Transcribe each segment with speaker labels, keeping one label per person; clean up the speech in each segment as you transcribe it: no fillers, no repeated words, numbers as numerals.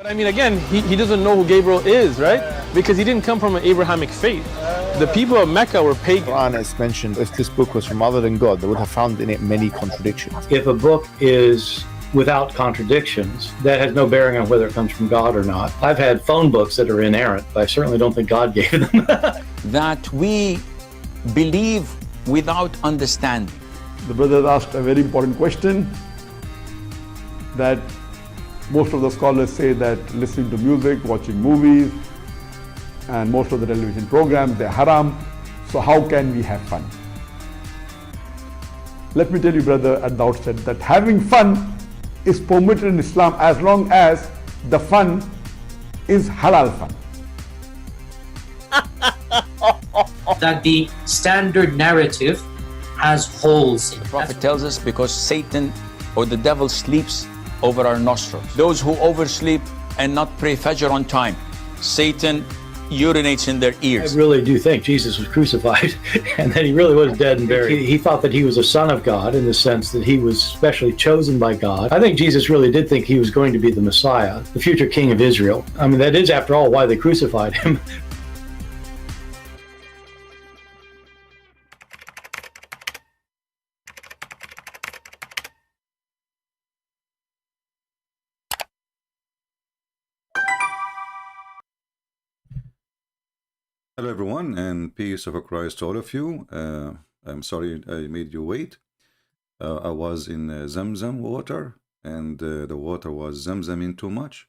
Speaker 1: I mean, again, he doesn't know who Gabriel is, right? Because he didn't come from an Abrahamic faith. The people of Mecca were pagan.
Speaker 2: Quran is mentioned, if this book was from other than God, they would have found in it many contradictions.
Speaker 3: If a book is without contradictions, that has no bearing on whether it comes from God or not. I've had phone books that are inerrant, but I certainly don't think God gave them.
Speaker 4: That we believe without understanding.
Speaker 5: The brother asked a very important question, that most of the scholars say that listening to music, watching movies, and most of the television programs, they're haram. So how can we have fun? Let me tell you, brother, at the outset, that having fun is permitted in Islam as long as the fun is halal fun.
Speaker 6: That the standard narrative has holes in it.
Speaker 4: The Prophet tells us because Satan or the devil sleeps over our nostrils. Those who oversleep and not pray Fajr on time, Satan urinates in their ears.
Speaker 3: I really do think Jesus was crucified and that he really was dead and buried. He thought that he was a son of God in the sense that he was specially chosen by God. I think Jesus really did think he was going to be the Messiah, the future king of Israel. I mean, that is, after all, why they crucified him.
Speaker 7: Hello everyone, and peace of Christ to all of you. I'm sorry I made you wait. I was in Zamzam water, and the water was Zamzamin too much.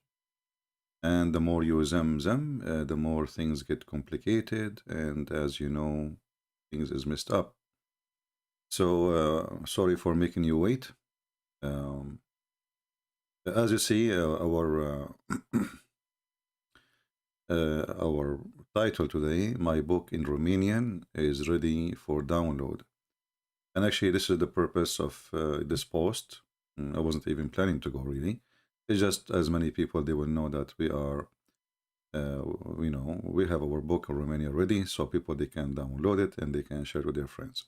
Speaker 7: And the more you Zamzam, the more things get complicated, and as you know, things is messed up. So sorry for making you wait. As you see, our title today, my book in Romanian, is ready for download. And actually, this is the purpose of this post. I wasn't even planning to go, really. It's just as many people, they will know that we are, we have our book in Romania ready, so people, they can download it and they can share it with their friends.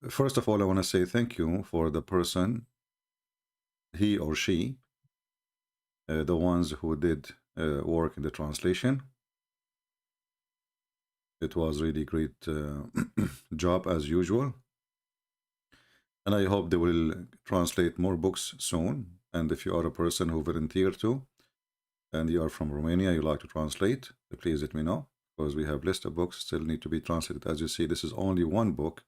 Speaker 7: First of all, I want to say thank you for the person, he or she, the ones who did work in the translation. It was really great job as usual. And I hope they will translate more books soon. And if you are a person who volunteered to, and you are from Romania, you like to translate, please let me know, because we have list of books still need to be translated. As you see, this is only one book.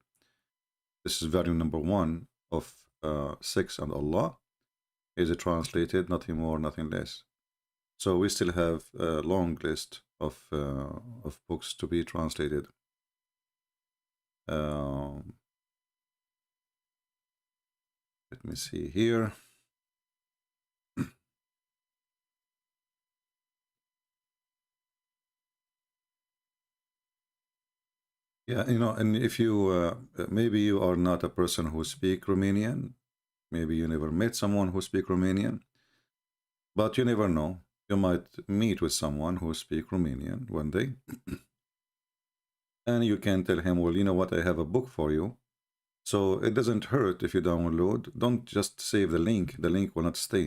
Speaker 7: This is volume number 1 of 6 and Allah. Is it translated? Nothing more, nothing less. So we still have a long list of books to be translated. Let me see here. Yeah, and if you maybe you are not a person who speaks Romanian. Maybe you never met someone who speaks Romanian, but you never know. You might meet with someone who speaks Romanian one day, and you can tell him, well, you know what, I have a book for you. So it doesn't hurt if you download. Don't just save the link. The link will not stay,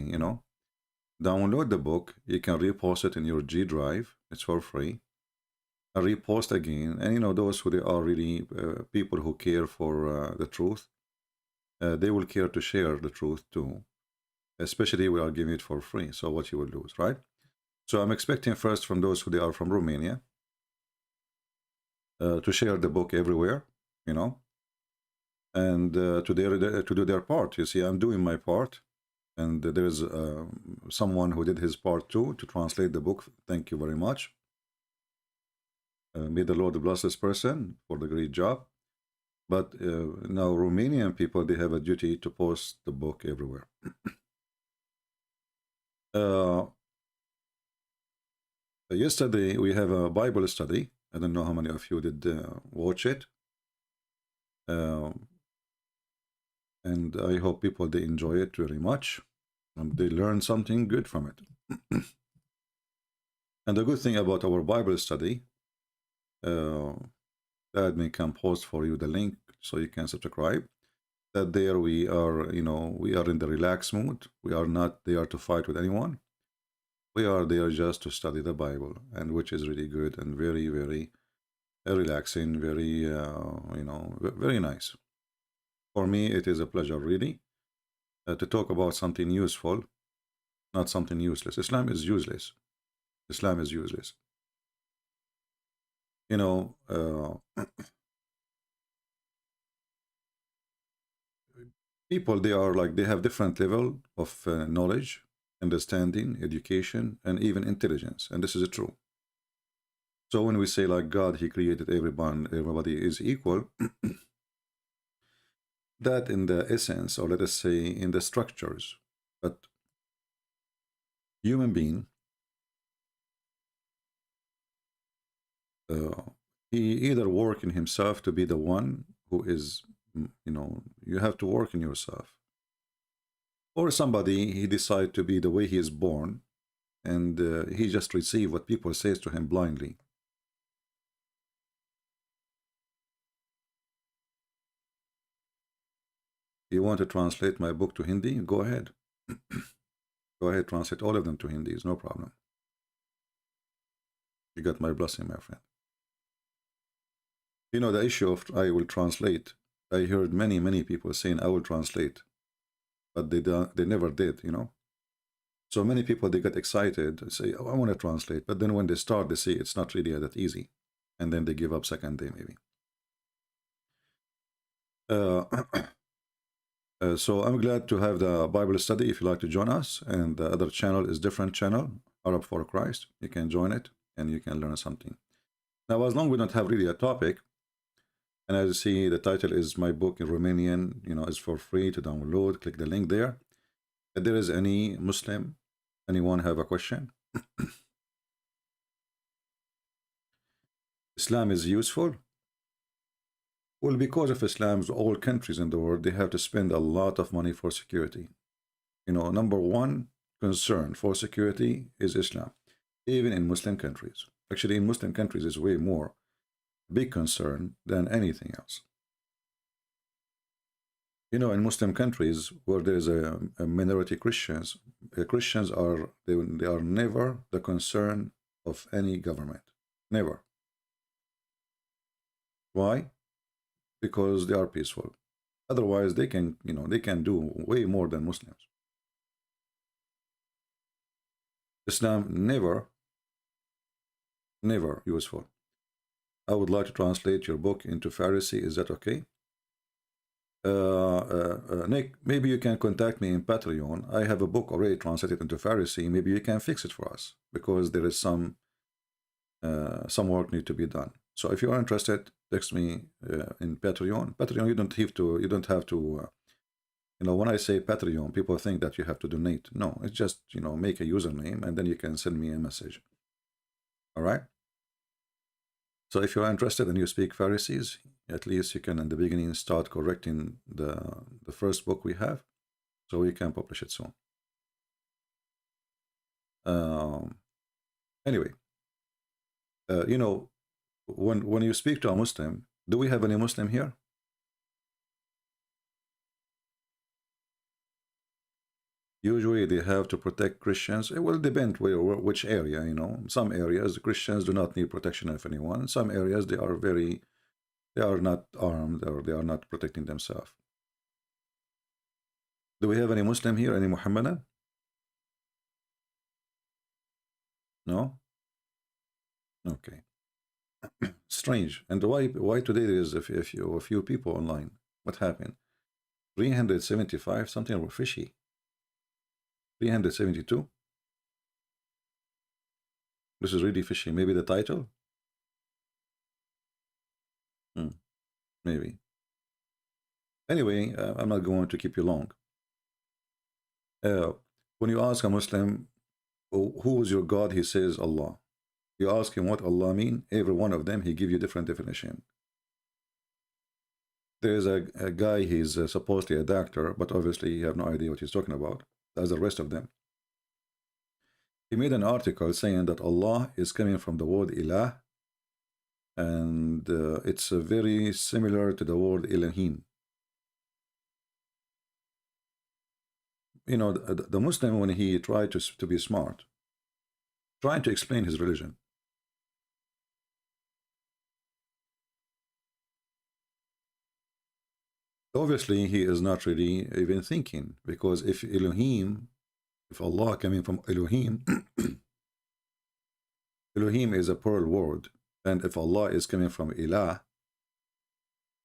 Speaker 7: Download the book. You can repost it in your G drive. It's for free. Repost again. And, those who they are really people who care for the truth, they will care to share the truth too, especially we are giving it for free. So what you will lose, right? So I'm expecting first from those who they are from Romania to share the book everywhere, and to do their part. You see, I'm doing my part, and there's someone who did his part too to translate the book. Thank you very much. May the Lord bless this person for the great job. But now Romanian people, they have a duty to post the book everywhere. Yesterday, we have a Bible study. I don't know how many of you did watch it. And I hope people, they enjoy it very much. And they learn something good from it. And the good thing about our Bible study, the admin can post for you the link so you can subscribe. that there we are, we are in the relaxed mood. We are not there to fight with anyone. We are there just to study the Bible, and which is really good and very, very relaxing, very, very nice. For me, it is a pleasure, really, to talk about something useful, not something useless. Islam is useless. Islam is useless. People, they have different level of knowledge, understanding, education, and even intelligence, and this is true. So when we say like God, he created everybody is equal, that in the essence, or let us say in the structures, but human being, he either work in himself to be the one who is, you have to work in yourself, or somebody, he decide to be the way he is born, and he just receive what people says to him blindly. You want to translate my book to Hindi? Go ahead. Go ahead, translate all of them to Hindi. It's no problem. You got my blessing, my friend. The issue of I will translate. I heard many people saying I will translate, but they never did, So many people, they get excited, say, oh, I want to translate. But then when they start, they say it's not really that easy. And then they give up second day, maybe. So I'm glad to have the Bible study if you like to join us. And the other channel is different channel, Arab for Christ. You can join it and you can learn something. Now, as long as we don't have really a topic, and as you see, the title is my book in Romanian, is for free to download. Click the link there. If there is any Muslim, anyone have a question? Islam is useful? Well, because of Islam's, all countries in the world, they have to spend a lot of money for security. Number one concern for security is Islam, even in Muslim countries. Actually, in Muslim countries is way more big concern than anything else. In Muslim countries where there is a minority Christians, Christians are they are never the concern of any government, never. Why? Because they are peaceful. Otherwise, they can do way more than Muslims. Islam never useful. I would like to translate your book into Farsi. Is that okay? Nick, maybe you can contact me in Patreon. I have a book already translated into Farsi. Maybe you can fix it for us because there is some work need to be done. So if you are interested, text me in Patreon. Patreon, you don't have to. When I say Patreon, people think that you have to donate. No, it's just make a username and then you can send me a message. All right. So if you are interested and you speak Pharisees, at least you can in the beginning start correcting the first book we have, so we can publish it soon. Anyway, when you speak to a Muslim, do we have any Muslim here? Usually they have to protect Christians. It will depend which area, Some areas, the Christians do not need protection of anyone. Some areas, they are not armed or they are not protecting themselves. Do we have any Muslim here? Any Muhammadan? No? Okay. Strange. And why today there is a few people online? What happened? 375, something were fishy. 372. This is really fishy. Maybe the title? Maybe. Anyway, I'm not going to keep you long. When you ask a Muslim, who is your God? He says Allah. You ask him what Allah mean, every one of them, he give you different definition. There's a guy, he's supposedly a doctor, but obviously you have no idea what he's talking about, as the rest of them. He made an article saying that Allah is coming from the word ilah, and it's very similar to the word Elohim. you know, the Muslim, when he tried to be smart, trying to explain his religion, obviously he is not really even thinking, because if Elohim, if Allah coming from Elohim, Elohim is a plural word, and if Allah is coming from Ilah,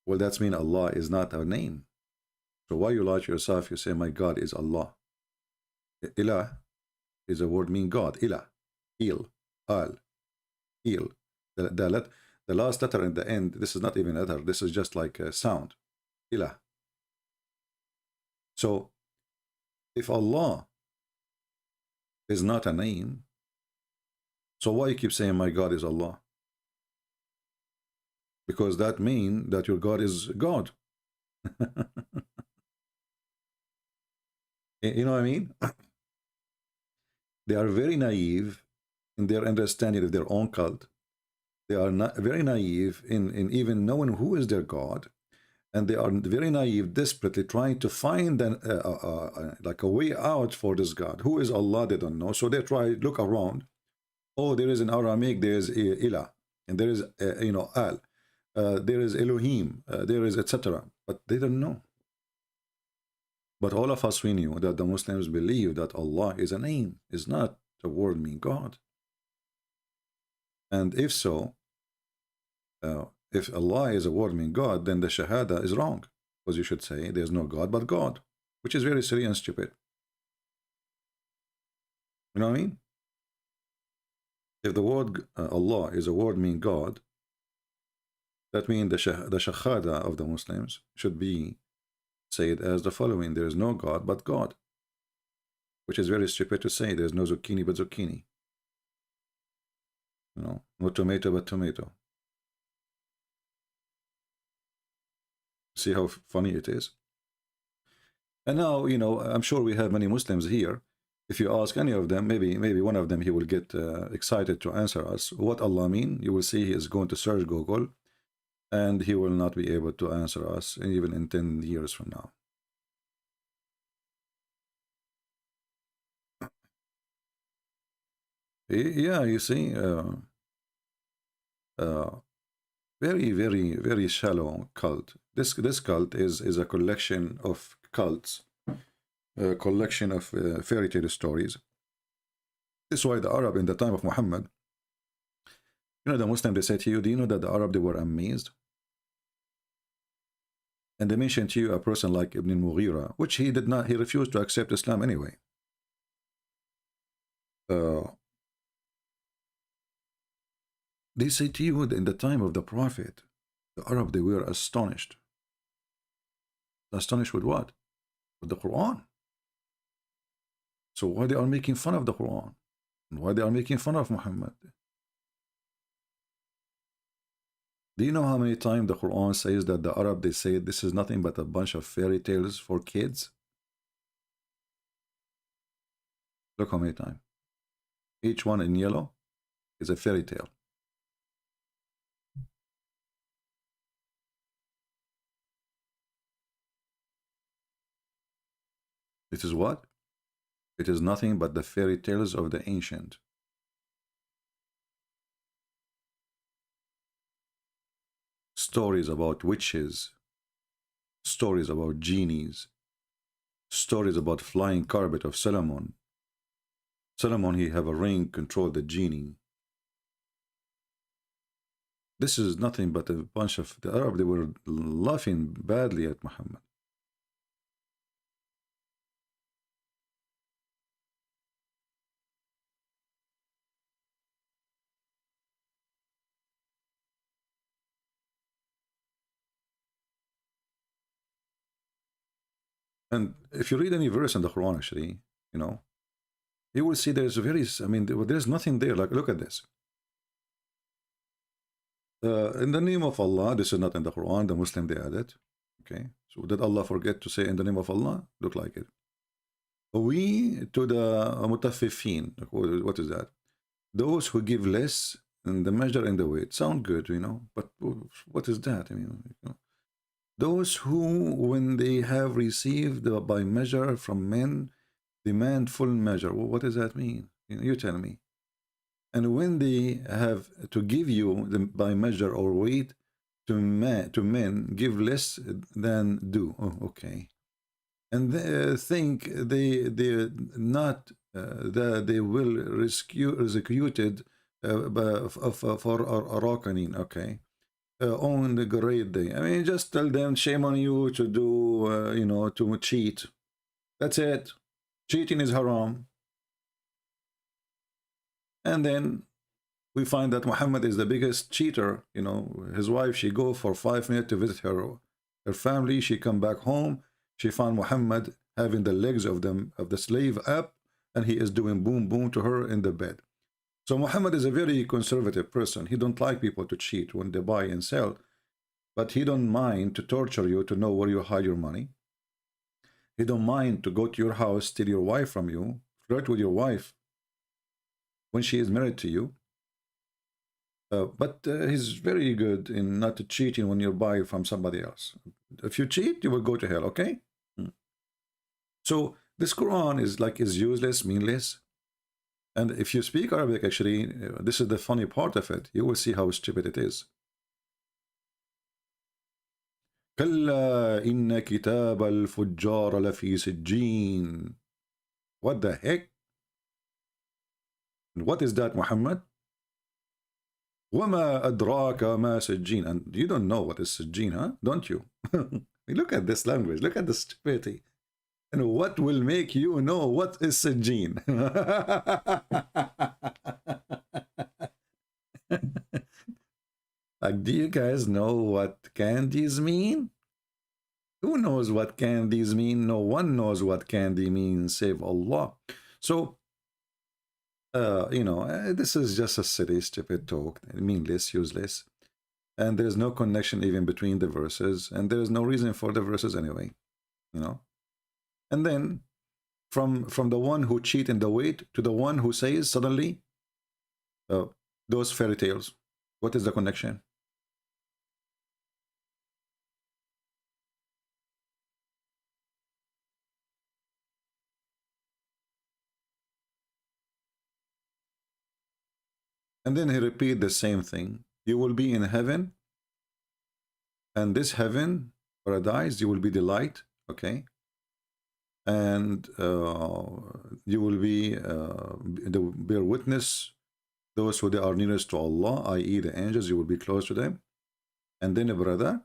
Speaker 7: well, that's mean Allah is not a name. So why you lie to yourself? You say, my God is Allah. Ilah is a word mean God. Ilah, Il, Al, Il. The last letter in the end, this is not even a letter, this is just like a sound. Ilah. So if Allah is not a name, so why you keep saying my God is Allah? Because that means that your God is God. You know what I mean? They are very naive in their understanding of their own cult. They are not very naive in even knowing who is their God, and they are very naive, desperately trying to find like a way out for this God. Who is Allah? They don't know. So they try look around. Oh, there is in Aramaic, there is Ilah, and there is you know, Al, there is Elohim, there is etc. But they don't know. But all of us, we knew that the Muslims believe that Allah is a name, is not a word mean God. And if so, if Allah is a word mean God, then the Shahada is wrong, because you should say there's no God but God, which is very silly and stupid. You know what I mean? If the word Allah is a word mean God, that means the Shahada of the Muslims should be said as the following: there is no God but God, which is very stupid to say. There's no zucchini but zucchini. You know, no tomato but tomato. See how funny it is? And now, you know, I'm sure we have many Muslims here. If you ask any of them, maybe one of them, he will get excited to answer us. What Allah mean? You will see he is going to search Google, and he will not be able to answer us even in 10 years from now. Yeah, you see, very, very, very shallow cult. This cult is a collection of cults, a collection of fairy tale stories. This is why the Arab in the time of Muhammad, you know, the Muslim, they say to you, do you know that the Arab, they were amazed? And they mentioned to you a person like Ibn al-Mughira, which he did not, he refused to accept Islam anyway. They say to you that in the time of the Prophet, the Arab, they were astonished. Astonished with what? With the Quran. So why they are making fun of the Quran? And why they are making fun of Muhammad? Do you know how many times the Quran says that the Arab, they say this is nothing but a bunch of fairy tales for kids? Look how many times. Each one in yellow is a fairy tale. It is what? It is nothing but the fairy tales of the ancient. Stories about witches, stories about genies, stories about flying carpet of Solomon. Solomon, he have a ring, control the genie. This is nothing but a bunch of the Arab, they were laughing badly at Muhammad. And if you read any verse in the Quran, actually, you know, you will see there's a very, I mean, there's nothing there. Like, look at this. In the name of Allah, this is not in the Quran, the Muslim, they add it. Okay, so did Allah forget to say in the name of Allah? Look like it. We to the mutaffifin, what is that? Those who give less in the measure and the weight. Sound good, you know, but what is that? I mean, you know, those who, when they have received by measure from men, Demand full measure. Well, what does that mean? You tell me. And when they have to give you by measure or weight, to men give less than do. Oh, okay. And they think they not that they will executed for Arakanine. Okay. On the great day. I mean, just tell them, shame on you to do, to cheat. That's it. Cheating is haram. And then we find that Muhammad is the biggest cheater. His wife, she go for 5 minutes to visit her family. She come back home. She found Muhammad having the legs of the slave up, and he is doing boom boom to her in the bed. So Muhammad is a very conservative person. He don't like people to cheat when they buy and sell, but he don't mind to torture you to know where you hide your money. He don't mind to go to your house, steal your wife from you, flirt with your wife when she is married to you. But he's very good in not cheating when you buy from somebody else. If you cheat, you will go to hell, okay? So this Quran is useless, meaningless. And if you speak Arabic, actually, this is the funny part of it. You will see how stupid it is. كلا إن كتاب الفجار لفي سجين. What the heck? And what is that, Muhammad? وما أدراك ما سجين. And you don't know what is سجين, huh? Don't you? Look at this language. Look at the stupidity. And what will make you know what is سجين? Like, do you guys know what candies mean? Who knows what candies mean? No one knows what candy means, save Allah. So, this is just a silly, stupid talk, meaningless, useless. And there's no connection even between the verses, and there's no reason for the verses anyway, And then, from the one who cheat in the weight to the one who says suddenly, those fairy tales. What is the connection? And then he repeat the same thing. You will be in heaven, and this heaven, paradise, you will be delight, okay? And you will be bear witness those who they are nearest to Allah, i.e. the angels, you will be close to them. And then, brother,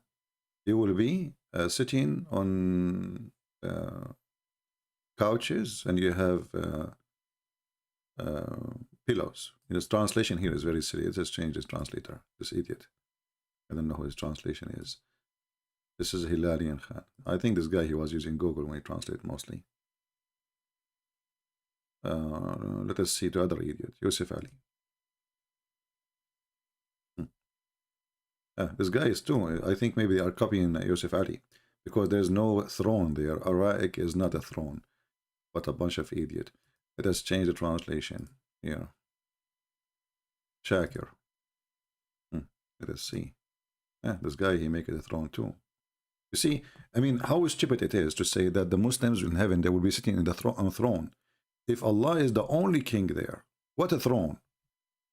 Speaker 7: you will be sitting on couches, and you have pillows. His translation here is very silly. It just changed his translator, this idiot. I don't know who his translation is. This is Hilarian Khan. I think this guy, he was using Google when he translated mostly. Let us see the other idiot, Yusuf Ali. This guy is too. I think maybe they are copying Yusuf Ali, because there's no throne there. Araik is not a throne, but a bunch of idiot. Let us change the translation here. Shakir. Let us see. This guy, he make it a throne too. You see, I mean, how stupid it is to say that the Muslims in heaven, they will be sitting in the throne. If Allah is the only king there, what a throne.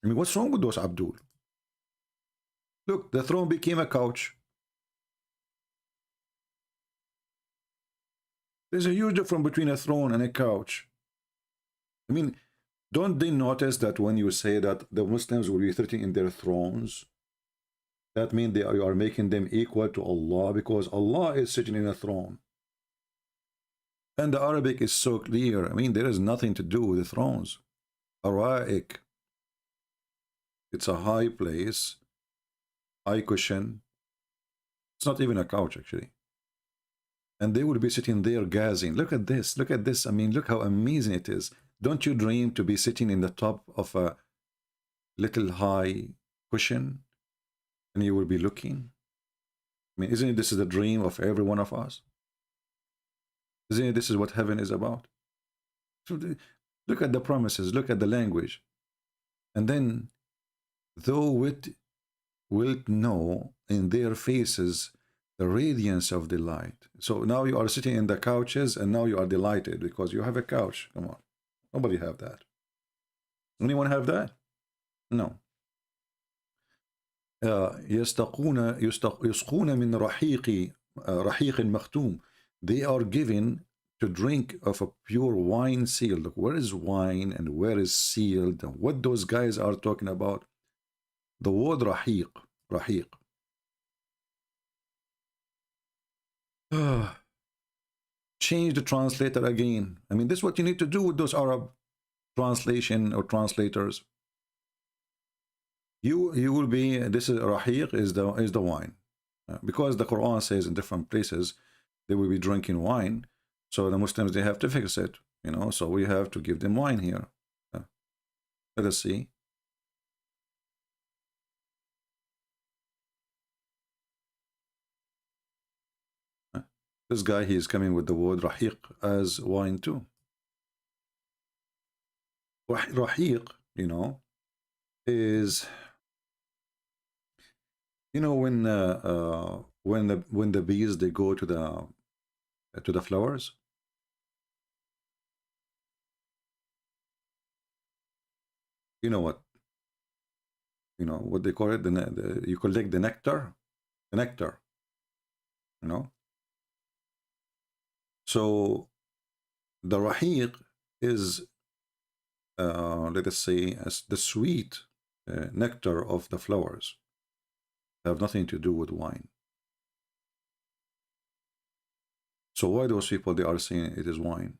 Speaker 7: I mean, what's wrong with those Abdul? Look, the throne became a couch. There's a huge difference between a throne and a couch. I mean, don't they notice that when you say that the Muslims will be sitting in their thrones, that means you are making them equal to Allah, because Allah is sitting in a throne. And the Arabic is so clear. I mean, there is nothing to do with the thrones. Araik. It's a high place, high cushion. It's not even a couch, actually. And they will be sitting there gazing. Look at this. Look at this. I mean, look how amazing it is. Don't you dream to be sitting in the top of a little high cushion, and you will be looking? I mean, isn't it this is the dream of every one of us? Isn't it this is what heaven is about? So look at the promises, look at the language. And then, though it wilt know in their faces the radiance of delight. So now you are sitting in the couches and now you are delighted because you have a couch. Come on. Nobody have that. Anyone have that? No. يسقون من رحيق مختوم. They are given to drink of a pure wine sealed. Look, where is wine and where is sealed? And what those guys are talking about? The word rahiq. Rahiq. Change the translator again. I mean, this is what you need to do with those Arab translation or translators. You will be, this is rahiq is the wine. Because the Quran says in different places they will be drinking wine, so the Muslims, they have to fix it, you know, so we have to give them wine here. Let us see. This guy, he is coming with the word rahiq as wine too. Rahiq, you know, is, you know, when the bees, they go to the flowers. You know what? You know what they call it? You collect the nectar. The nectar. You know. So the rahiq is, let us say, as the sweet nectar of the flowers. Have nothing to do with wine. So why those people, they are saying it is wine?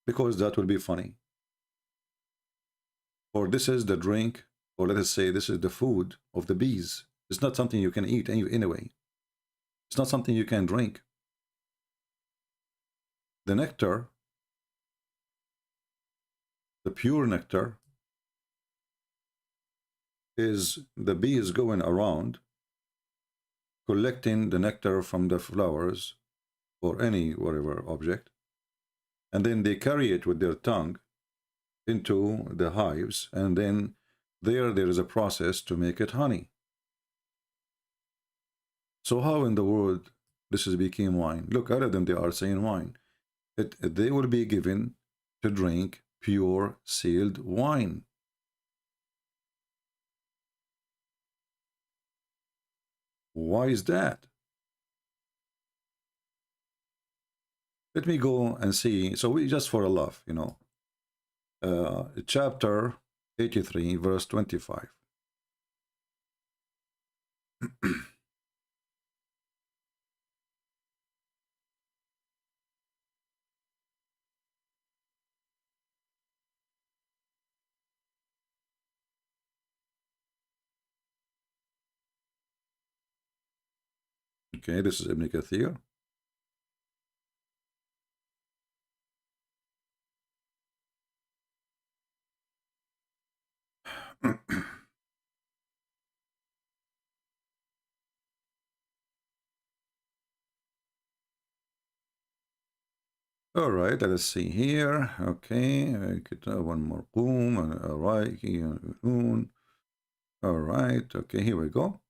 Speaker 7: Because that will be funny. Or this is the drink, or let us say this is the food of the bees. It's not something you can eat anyway. It's not something you can drink. The nectar, the pure nectar, is the bees going around collecting the nectar from the flowers or any whatever object, and then they carry it with their tongue into the hives, and then there is a process to make it honey. So how in the world this is became wine? Look, other than they are saying wine, they will be given to drink pure sealed wine. Why is that? Let me go and see. So we just for a laugh, you know. Chapter 83, verse 25. Okay, this is Ibn Kathir. All right, let us see here. Okay, one more boom. All right, all right. Okay, here we go.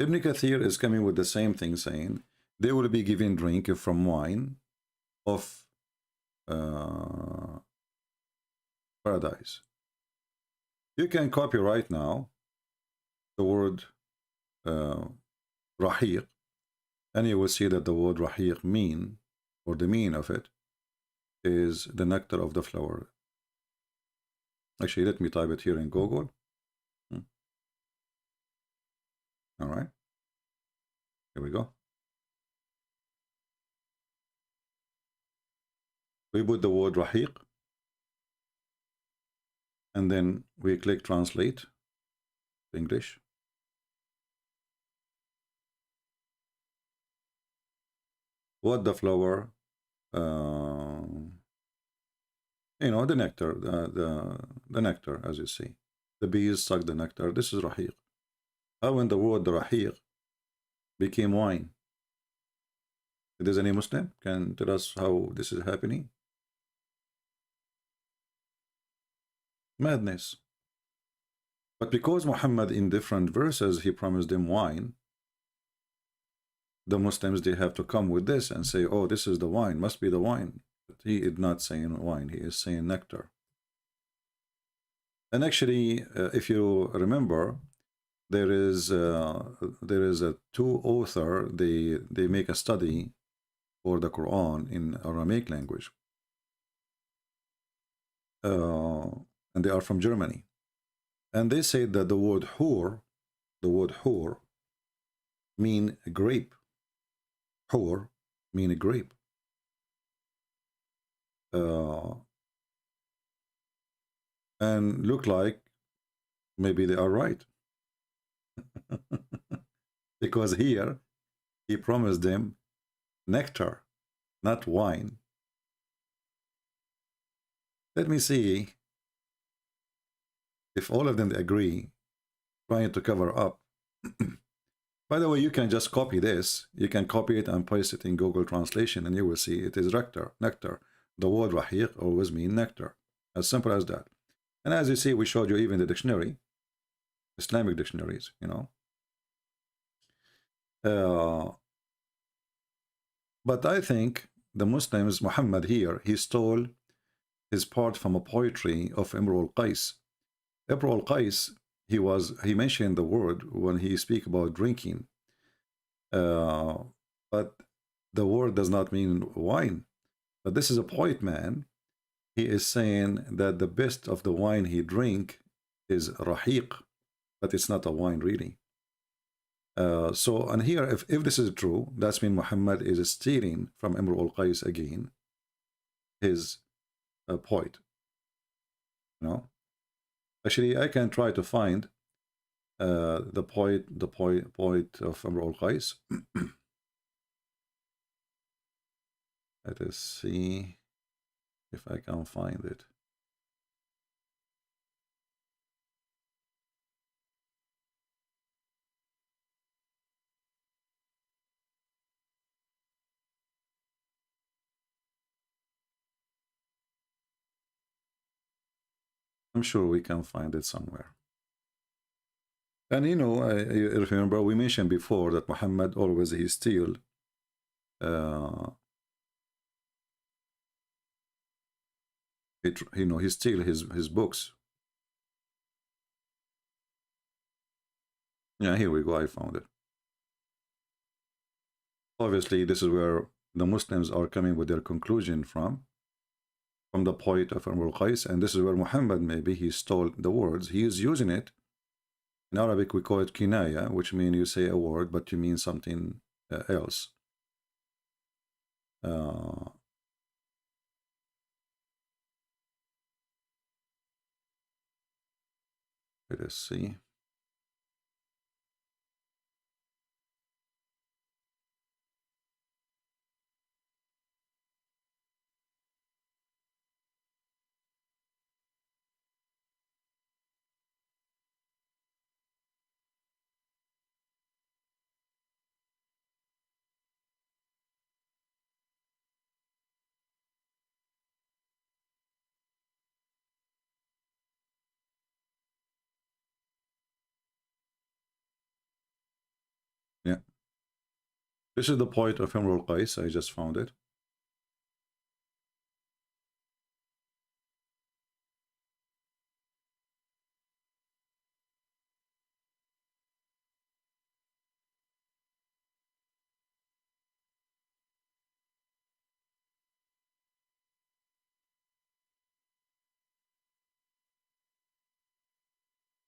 Speaker 7: Ibn Kathir is coming with the same thing, saying they will be given drink from wine of paradise. You can copy right now the word rahiq, and you will see that the word rahiq mean, or the mean of it, is the nectar of the flower. Actually, let me type it here in Google. All right. Here we go. We put the word rahiq, and then we click translate to English. What the flower, you know, the nectar, the nectar, as you see. The bees suck the nectar. This is rahiq. How in the word the rahiq became wine? If there's any Muslim can tell us how this is happening? Madness. But because Muhammad in different verses, he promised them wine, the Muslims, they have to come with this and say, oh, this is the wine, must be the wine. But he is not saying wine, he is saying nectar. And actually, if you remember, there is a two author, they make a study for the Quran in Aramaic language. And they are from Germany. And they say that the word hur mean grape. Hur mean a grape. And look like maybe they are right. Because here he promised them nectar, not wine. Let me see if all of them agree, trying to cover up. By the way, you can just copy this. You can copy it and paste it in Google Translation, and you will see it is nectar. Nectar. The word rahiq always means nectar. As simple as that. And as you see, we showed you even the dictionary, Islamic dictionaries, you know. But I think the Muslims, Muhammad here, he stole his part from a poetry of Imru al-Qais. Imru al-Qais, he mentioned the word when he speak about drinking, but the word does not mean wine. But this is a poet man. He is saying that the best of the wine he drink is rahiq, but it's not a wine really. And here, if this is true, that's mean Muhammad is stealing from Imru al-Qais again, his poet. You know, actually, I can try to find the poet of Imru al-Qais. Let us see if I can find it. I'm sure we can find it somewhere. And you know, if you remember, we mentioned before that Muhammad always he steal he steal his books. Yeah, here we go, I found it. Obviously, this is where the Muslims are coming with their conclusion from the poet of Imru al-Qais, and this is where Muhammad, maybe he stole the words. He is using it. In Arabic, we call it kinaya, which means you say a word, but you mean something else. Let us see. Yeah. This is the poet of Imru al-Qais. I just found it.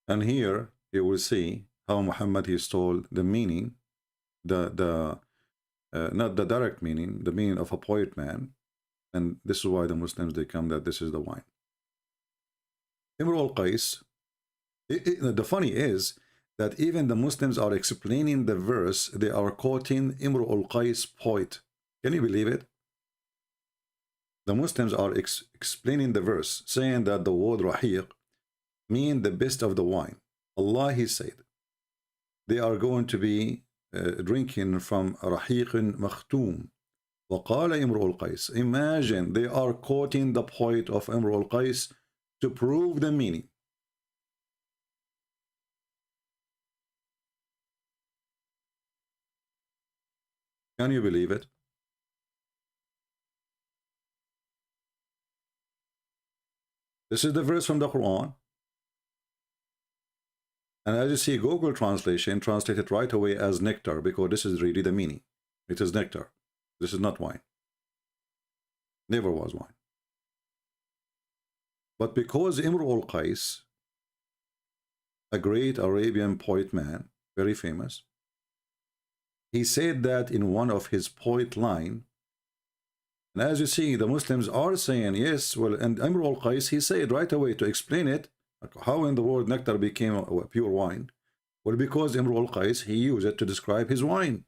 Speaker 7: And here you will see how Muhammad he stole the meaning, not the direct meaning, the meaning of a poet man. And this is why the Muslims, they come that this is the wine. Imru al-Qais, the funny is that even the Muslims are explaining the verse, they are quoting Imru al-Qais poet. Can you believe it? The Muslims are explaining the verse, saying that the word rahiq mean the best of the wine. Allah, he said, they are going to be drinking from rahiq makhtoom. وقال إمرؤ القيس. Imagine they are quoting the poet of Imru al-Qais to prove the meaning. Can you believe it? This is the verse from the Quran. And as you see, Google translation translated right away as nectar, because this is really the meaning. It is nectar. This is not wine. Never was wine. But because Imru al-Qais, a great Arabian poet man, very famous, he said that in one of his poet line. And as you see, the Muslims are saying, yes, well, and Imru al-Qais, he said right away to explain it, how in the world nectar became a pure wine. Well, because Imru al-Qais, he used it to describe his wine.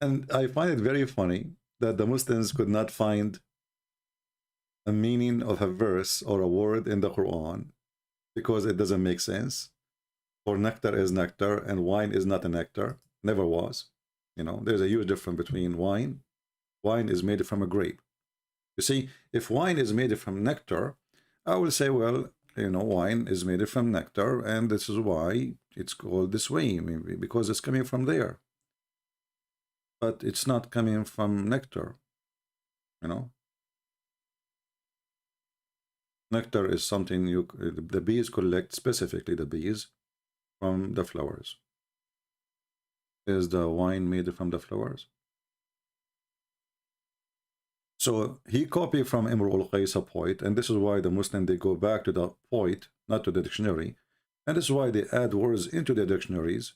Speaker 7: And I find it very funny that the Muslims could not find a meaning of a verse or a word in the Quran because it doesn't make sense. Or nectar is nectar and wine is not a nectar. Never was. You know, there's a huge difference between wine. Wine is made from a grape. You see, if wine is made from nectar, I will say, well, you know, wine is made from nectar, and this is why it's called this way, maybe because it's coming from there. But it's not coming from nectar, you know. Nectar is something the bees collect, specifically the bees, from the flowers. Is the wine made from the flowers? So he copied from Imru al-Qais, a poet, and this is why the Muslim, they go back to the poet, not to the dictionary. And this is why they add words into the dictionaries,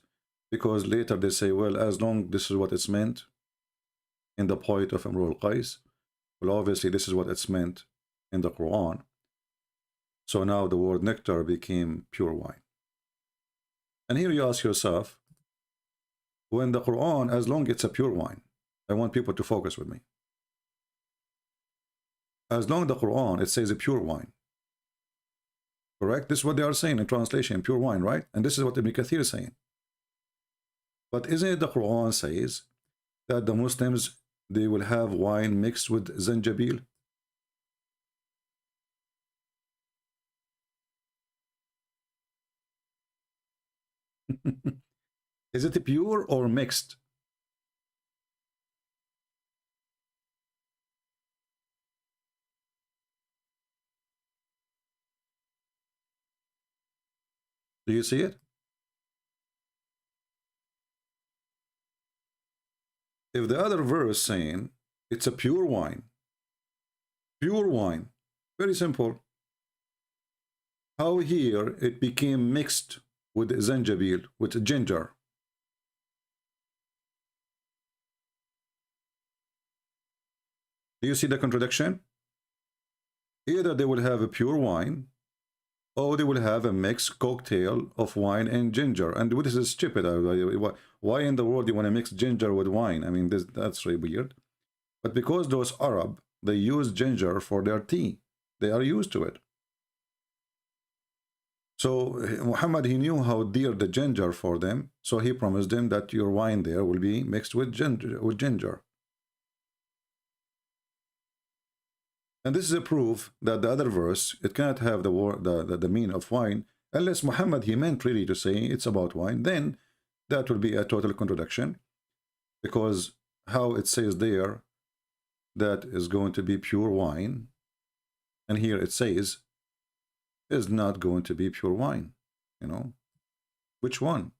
Speaker 7: because later they say, well, as long this is what it's meant in the poet of Imru al-Qais, well, obviously this is what it's meant in the Quran. So now the word nectar became pure wine. And here you ask yourself, when the Quran, as long as it's a pure wine, I want people to focus with me. As long as the Quran, it says a pure wine. Correct? This is what they are saying in translation, pure wine, right? And this is what Ibn Kathir is saying. But isn't it the Quran says that the Muslims, they will have wine mixed with zanjabil? Is it pure or mixed? Do you see it? If the other verse saying it's a pure wine, very simple. How here it became mixed with zanjabil, with ginger? Do you see the contradiction? Either they will have a pure wine, or they will have a mixed cocktail of wine and ginger. And this is stupid. Why in the world do you want to mix ginger with wine? I mean, that's really weird. But because those Arab, they use ginger for their tea. They are used to it. So Muhammad, he knew how dear the ginger for them. So he promised them that your wine there will be mixed with ginger. And this is a proof that the other verse, it cannot have the word, the meaning of wine, unless Muhammad, he meant really to say it's about wine. Then that will be a total contradiction, because how it says there that is going to be pure wine, and here it says is not going to be pure wine. You know, which one?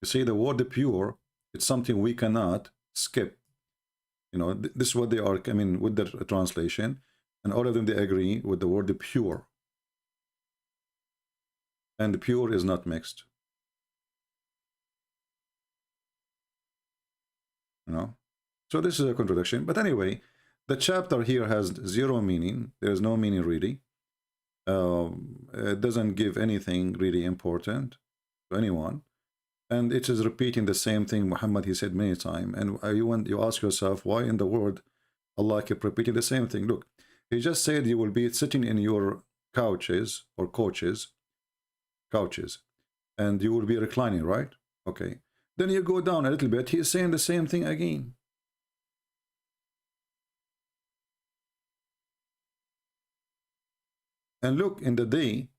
Speaker 7: You see, the word pure, it's something we cannot skip. You know, this is what they are, I mean, with the translation, and all of them, they agree with the word pure. And the pure is not mixed. You know, so this is a contradiction. But anyway, the chapter here has zero meaning. There's no meaning really. It doesn't give anything really important to anyone. And it is repeating the same thing Muhammad, he said many times. And you ask yourself, why in the world Allah kept repeating the same thing? Look, he just said you will be sitting in your couches or couches, and you will be reclining, right? Okay. Then you go down a little bit, he's saying the same thing again. And look, in the day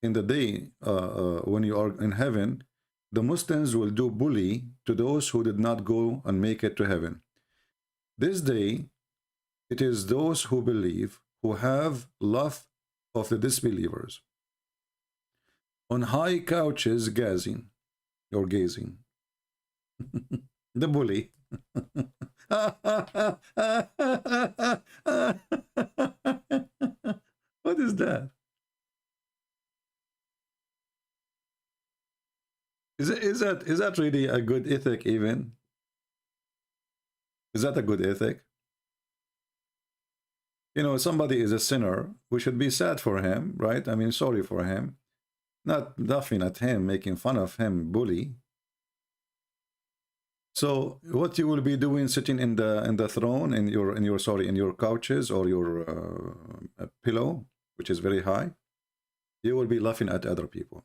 Speaker 7: when you are in heaven, the Muslims will do bully to those who did not go and make it to heaven. This day, it is those who believe, who have love of the disbelievers, on high couches gazing, or gazing. The bully. What is that? Is that really a good ethic even? Is that a good ethic? You know, somebody is a sinner, we should be sad for him, right? I mean, sorry for him. Not laughing at him, making fun of him, bully. So what you will be doing, sitting in the throne, in your couches or your pillow, which is very high, you will be laughing at other people.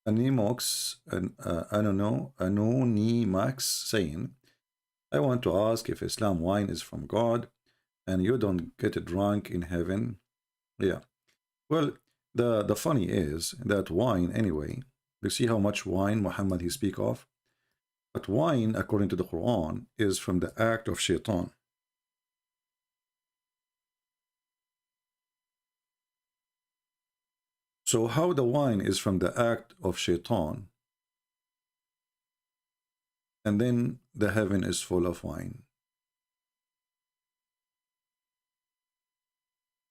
Speaker 7: Animox, I don't know, Anonimax saying, I want to ask if Islam wine is from God and you don't get drunk in heaven. Yeah. Well, the funny is that wine, anyway, you see how much wine Muhammad he speak of? But wine, according to the Quran, is from the act of shaitan. So how the wine is from the act of shaitan, and then the heaven is full of wine.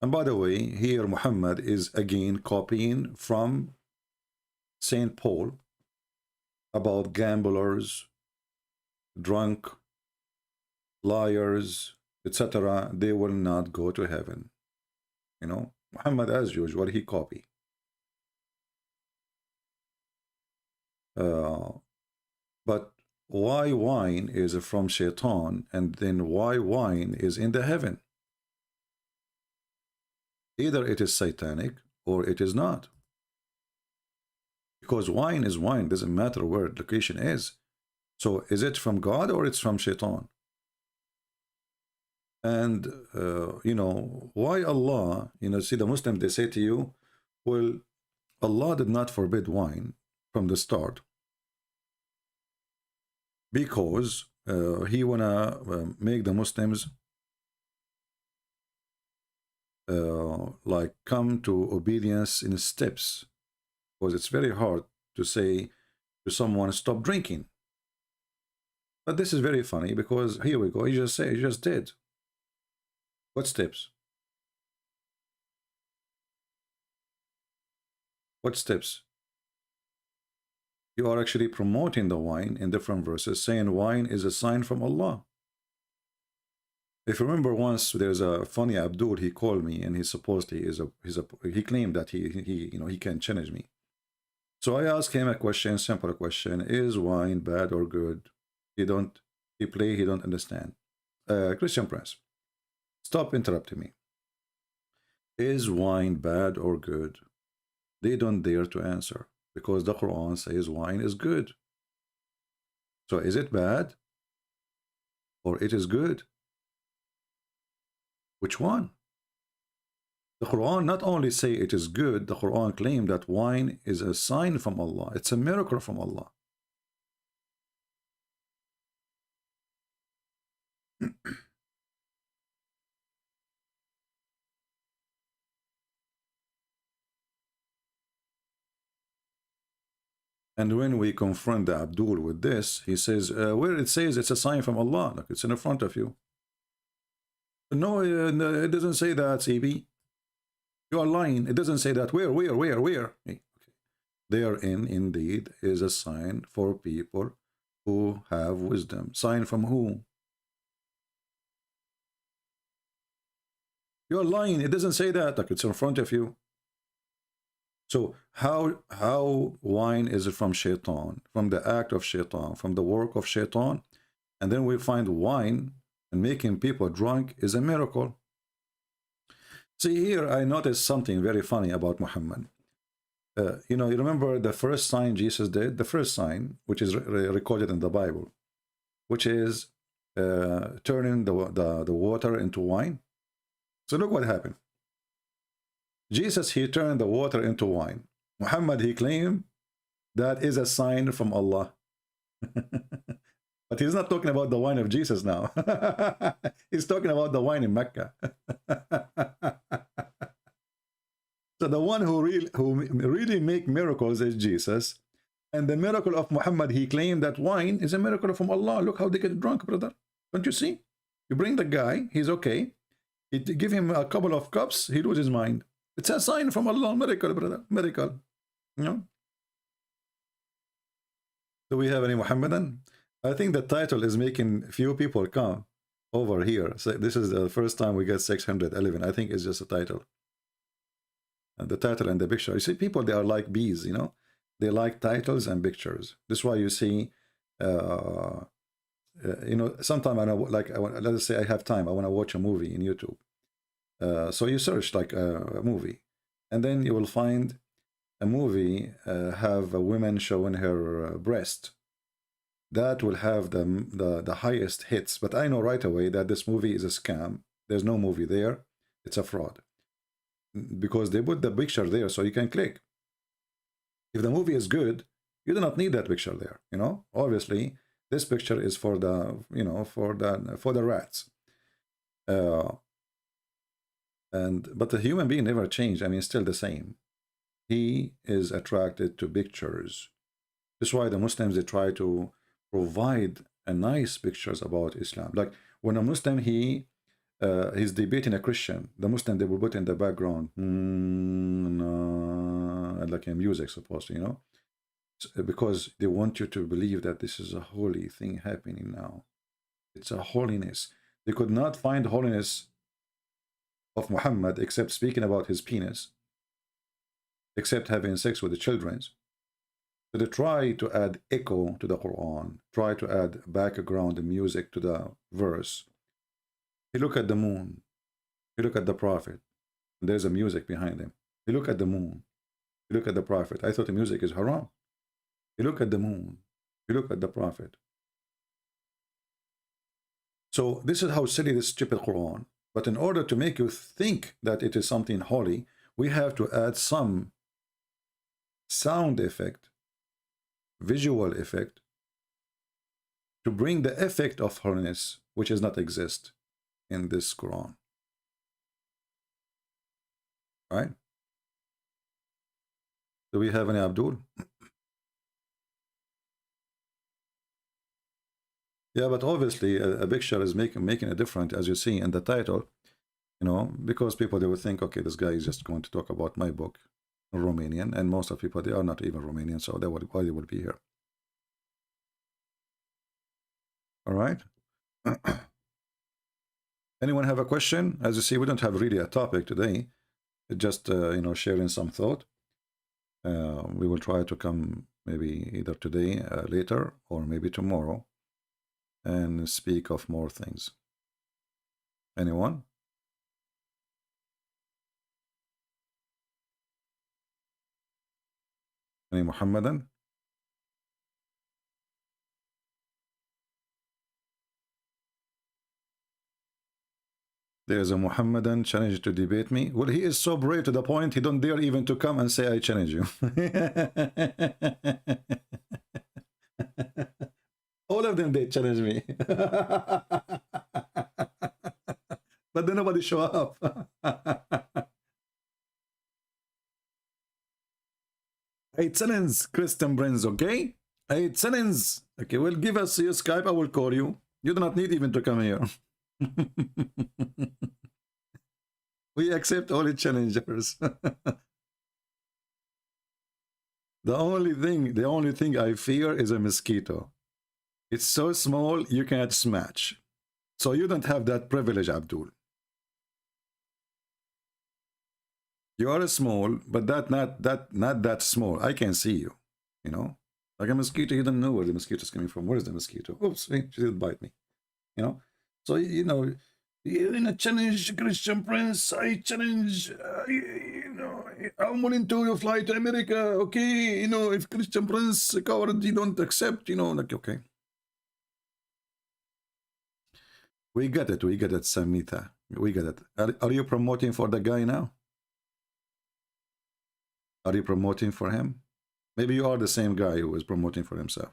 Speaker 7: And by the way, here Muhammad is again copying from St. Paul about gamblers, drunk, liars, etc. They will not go to heaven. You know, Muhammad, as usual, he copy. But why wine is from shaitan, and then why wine is in the heaven? Either it is satanic or it is not. Because wine is wine, doesn't matter where the location is. So is it from God or it's from shaitan? And, you know, why Allah, you know, see the Muslim, they say to you, well, Allah did not forbid wine from the start, because he wanna make the Muslims like come to obedience in steps, because it's very hard to say to someone stop drinking. But this is very funny, because here we go, he just did. What steps? What steps? You are actually promoting the wine in different verses, saying wine is a sign from Allah. If you remember, once there's a funny Abdul, he called me, and he claimed that he can challenge me. So I asked him a question, simple question: is wine bad or good? He don't understand. Christian Prince, stop interrupting me. Is wine bad or good? They don't dare to answer, because the Quran says wine is good. So is it bad or it is good? Which one? The Quran not only say it is good, the Quran claimed that wine is a sign from Allah. It's a miracle from Allah. And when we confront the Abdul with this, he says, where it says it's a sign from Allah, look, it's in front of you. No, it doesn't say that, CB. You are lying. It doesn't say that. Where? Okay. Therein, indeed, is a sign for people who have wisdom. Sign from who? You are lying. It doesn't say that. Like, it's in front of you. So how wine is from shaitan, from the act of shaitan, from the work of shaitan, and then we find wine and making people drunk is a miracle. See here, I noticed something very funny about Muhammad. You know, you remember the first sign Jesus did? The first sign, which is recorded in the Bible, which is turning the water into wine. So look what happened. Jesus, he turned the water into wine. Muhammad, he claimed that is a sign from Allah. But he's not talking about the wine of Jesus now. He's talking about the wine in Mecca. So the one who really make miracles is Jesus. And the miracle of Muhammad, he claimed that wine is a miracle from Allah. Look how they get drunk, brother. Don't you see? You bring the guy, he's okay. You give him a couple of cups, he loses his mind. It's a sign from Allah, miracle, brother, miracle. You know? Do we have any Muhammadan? I think the title is making few people come over here. So this is the first time we get 611. I think it's just a title. And the title and the picture. You see, people, they are like bees, you know. They like titles and pictures. This is why you see, you know, sometimes I know, like, let's say I have time. I want to watch a movie in YouTube. So you search like a movie, and then you will find a movie have a woman showing her breast. That will have the highest hits. But I know right away that this movie is a scam. There's no movie there. It's a fraud. Because they put the picture there so you can click. If the movie is good, you do not need that picture there. You know, obviously this picture is for the, you know, for the rats. But the human being never changed. I mean, still the same. He is attracted to pictures. That's why the Muslims, they try to provide a nice pictures about Islam. Like when a Muslim, he's debating a Christian, the Muslim, they will put in the background like a music, supposed to, you know, because they want you to believe that this is a holy thing happening now. It's a holiness. They could not find holiness of Muhammad except speaking about his penis, except having sex with the children. So they try to add echo to the Quran, try to add background music to the verse. You look at the moon, you look at the prophet, and there's a music behind him. You look at the moon, you look at the prophet. I thought the music is haram. You look at the moon, you look at the prophet. So this is how silly this stupid Quran. But in order to make you think that it is something holy, we have to add some sound effect, visual effect, to bring the effect of holiness, which does not exist in this Quran. Right? Do we have any Abdul? Yeah, but obviously a picture is making a difference, as you see in the title, you know, because people, they will think, okay, this guy is just going to talk about my book, Romanian, and most of people, they are not even Romanian, so why they would be here. All right. Anyone have a question? As you see, we don't have really a topic today. It's just, you know, sharing some thought. We will try to come maybe either today, later, or maybe tomorrow, and speak of more things. Anyone? Any Muhammadan? There's a Muhammadan challenge to debate me. Well, he is so brave to the point he don't dare even to come and say I challenge you. All of them, they challenge me. But then nobody show up. I challenge Christian Brains, okay? I challenge. Okay, well, give us your Skype, I will call you. You do not need even to come here. We accept all the challengers. The only thing I fear is a mosquito. It's so small you can't smash. So you don't have that privilege, Abdul. You are small, but not that small. I can see you. You know, like a mosquito. You don't know where the mosquito is coming from. Where is the mosquito? Oops, she didn't bite me. You know. So you know, challenge Christian Prince. I challenge, I'm willing to fly to America. Okay, if Christian Prince coward, you don't accept, like, okay. We get it, Samita. We get it. Are you promoting for the guy now? Are you promoting for him? Maybe you are the same guy who is promoting for himself.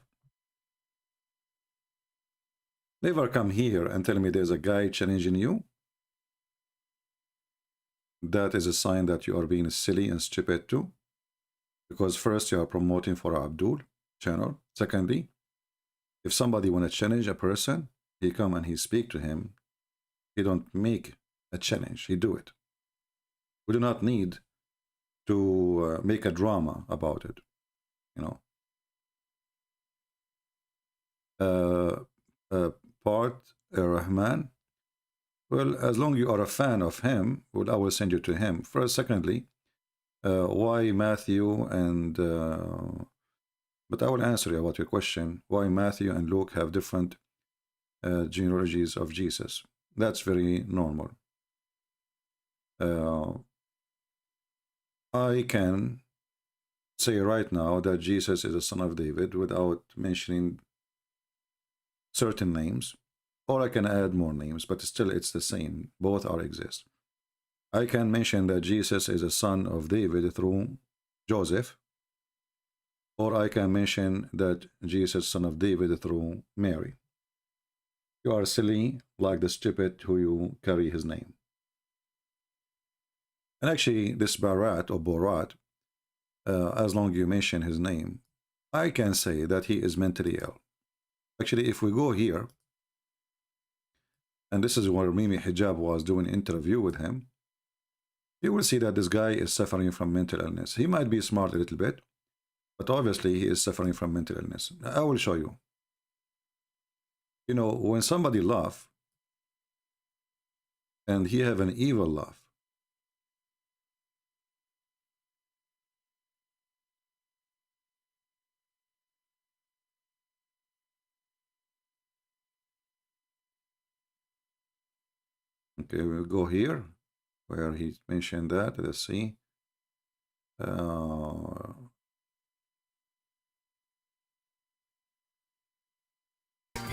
Speaker 7: Never come here and tell me there's a guy challenging you. That is a sign that you are being silly and stupid too. Because first you are promoting for Abdul channel. Secondly, if somebody want to challenge a person, he come and he speak to him. He don't make a challenge. He do it. We do not need to make a drama about it. Part Rahman. Well, as long as you are a fan of him, well, I will send you to him. First, secondly, why Matthew and but I will answer you about your question. Why Matthew and Luke have different genealogies of Jesus? That's very normal. I can say right now that Jesus is a son of David without mentioning certain names, or I can add more names, but still it's the same. Both are exist. I can mention that Jesus is a son of David through Joseph, or I can mention that Jesus is son of David through Mary. You are silly like the stupid who you carry his name. And actually, this Barat or Borat, as long as you mention his name, I can say that he is mentally ill. Actually, if we go here, and this is where Mimi Hijab was doing an interview with him, you will see that this guy is suffering from mental illness. He might be smart a little bit, but obviously he is suffering from mental illness. I will show you. When somebody laughs, and he have an evil laugh, okay, we'll go here where he mentioned that. Let's see.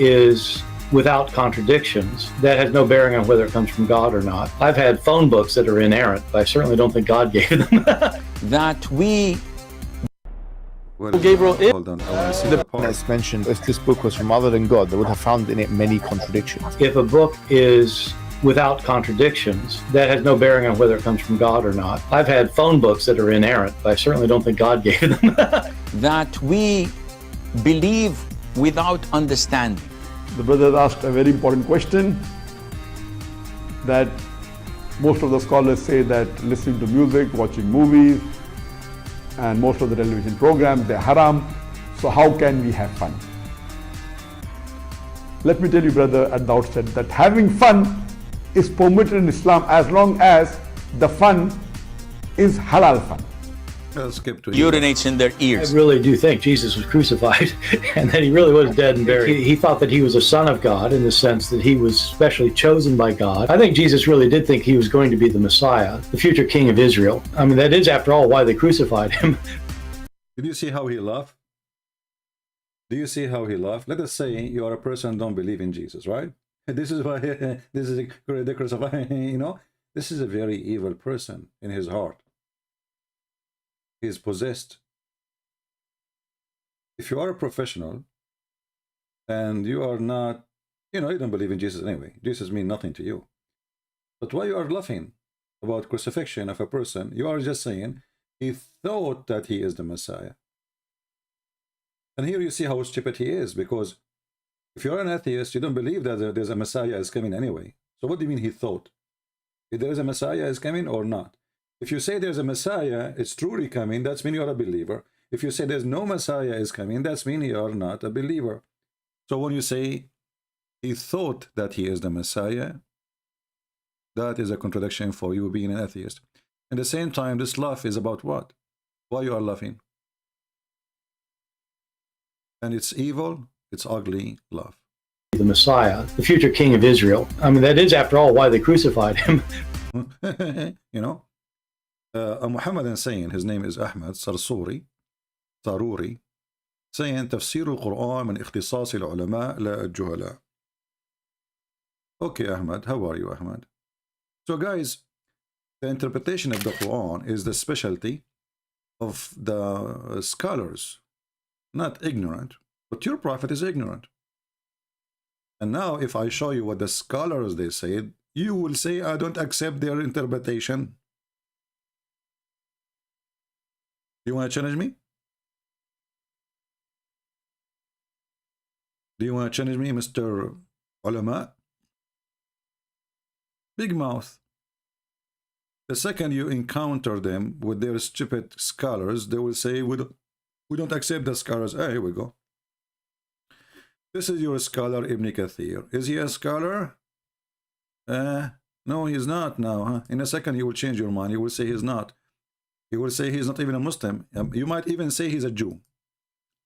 Speaker 3: Is without contradictions. That has no bearing on whether it comes from God or not. I've had phone books that are inerrant, but I certainly don't think God gave them.
Speaker 4: That we
Speaker 7: Well,
Speaker 1: Gabriel is
Speaker 7: hold on. I want to see the part.
Speaker 2: As mentioned, if this book was from other than God, they would have found in it many contradictions.
Speaker 3: If a book is without contradictions, that has no bearing on whether it comes from God or not. I've had phone books that are inerrant, but I certainly don't think God gave them.
Speaker 4: that we believe without understanding.
Speaker 5: The brother asked a very important question that most of the scholars say that listening to music, watching movies, and most of the television programs, they're haram. So how can we have fun? Let me tell you, brother, at the outset that having fun is permitted in Islam as long as the fun is halal fun.
Speaker 7: I'll skip to
Speaker 4: Urinates in their
Speaker 3: I
Speaker 4: ears.
Speaker 3: really do think Jesus was crucified and that he really was dead and buried. He thought that he was a son of God in the sense that he was specially chosen by God. I think Jesus really did think he was going to be the Messiah, the future king of Israel. I mean, that is, after all, why they crucified him.
Speaker 7: Did you see how he laughed? Do you see how he laughed? Let us say you are a person who don't believe in Jesus, right? This is why this is the crucified. This is a very evil person in his heart. He is possessed. If you are a professional and you are not, you don't believe in Jesus anyway. Jesus means nothing to you. But why you are laughing about crucifixion of a person? You are just saying he thought that he is the Messiah. And here you see how stupid he is, because if you're an atheist, you don't believe that there's a Messiah is coming anyway. So what do you mean he thought? If there is a Messiah is coming or not? If you say there's a Messiah, it's truly coming, that's mean you're a believer. If you say there's no Messiah is coming, that's mean you are not a believer. So when you say he thought that he is the Messiah, that is a contradiction for you being an atheist. At the same time, this laugh is about what? Why you are laughing? And it's evil, it's ugly laugh.
Speaker 3: the Messiah, the future king of Israel. I mean, that is, after all, why they crucified him.
Speaker 7: You know, Muhammad saying, his name is Ahmed Saruri, saying تفسير القرآن من اختصاص العلماء لا الجهلاء. Okay, Ahmed, how are you, Ahmed? So guys, the interpretation of the Quran is the specialty of the scholars, not ignorant. But your prophet is ignorant. And now if I show you what the scholars they said, you will say I don't accept their interpretation. Do you want to challenge me? Do you want to challenge me, Mr. Ulama? Big mouth. The second you encounter them with their stupid scholars, they will say, we don't accept the scholars. Ah, here we go. This is your scholar, Ibn Kathir. Is he a scholar? No, he's not now. Huh? In a second, you will change your mind. You will say he's not. You will say he's not even a Muslim. You might even say he's a Jew.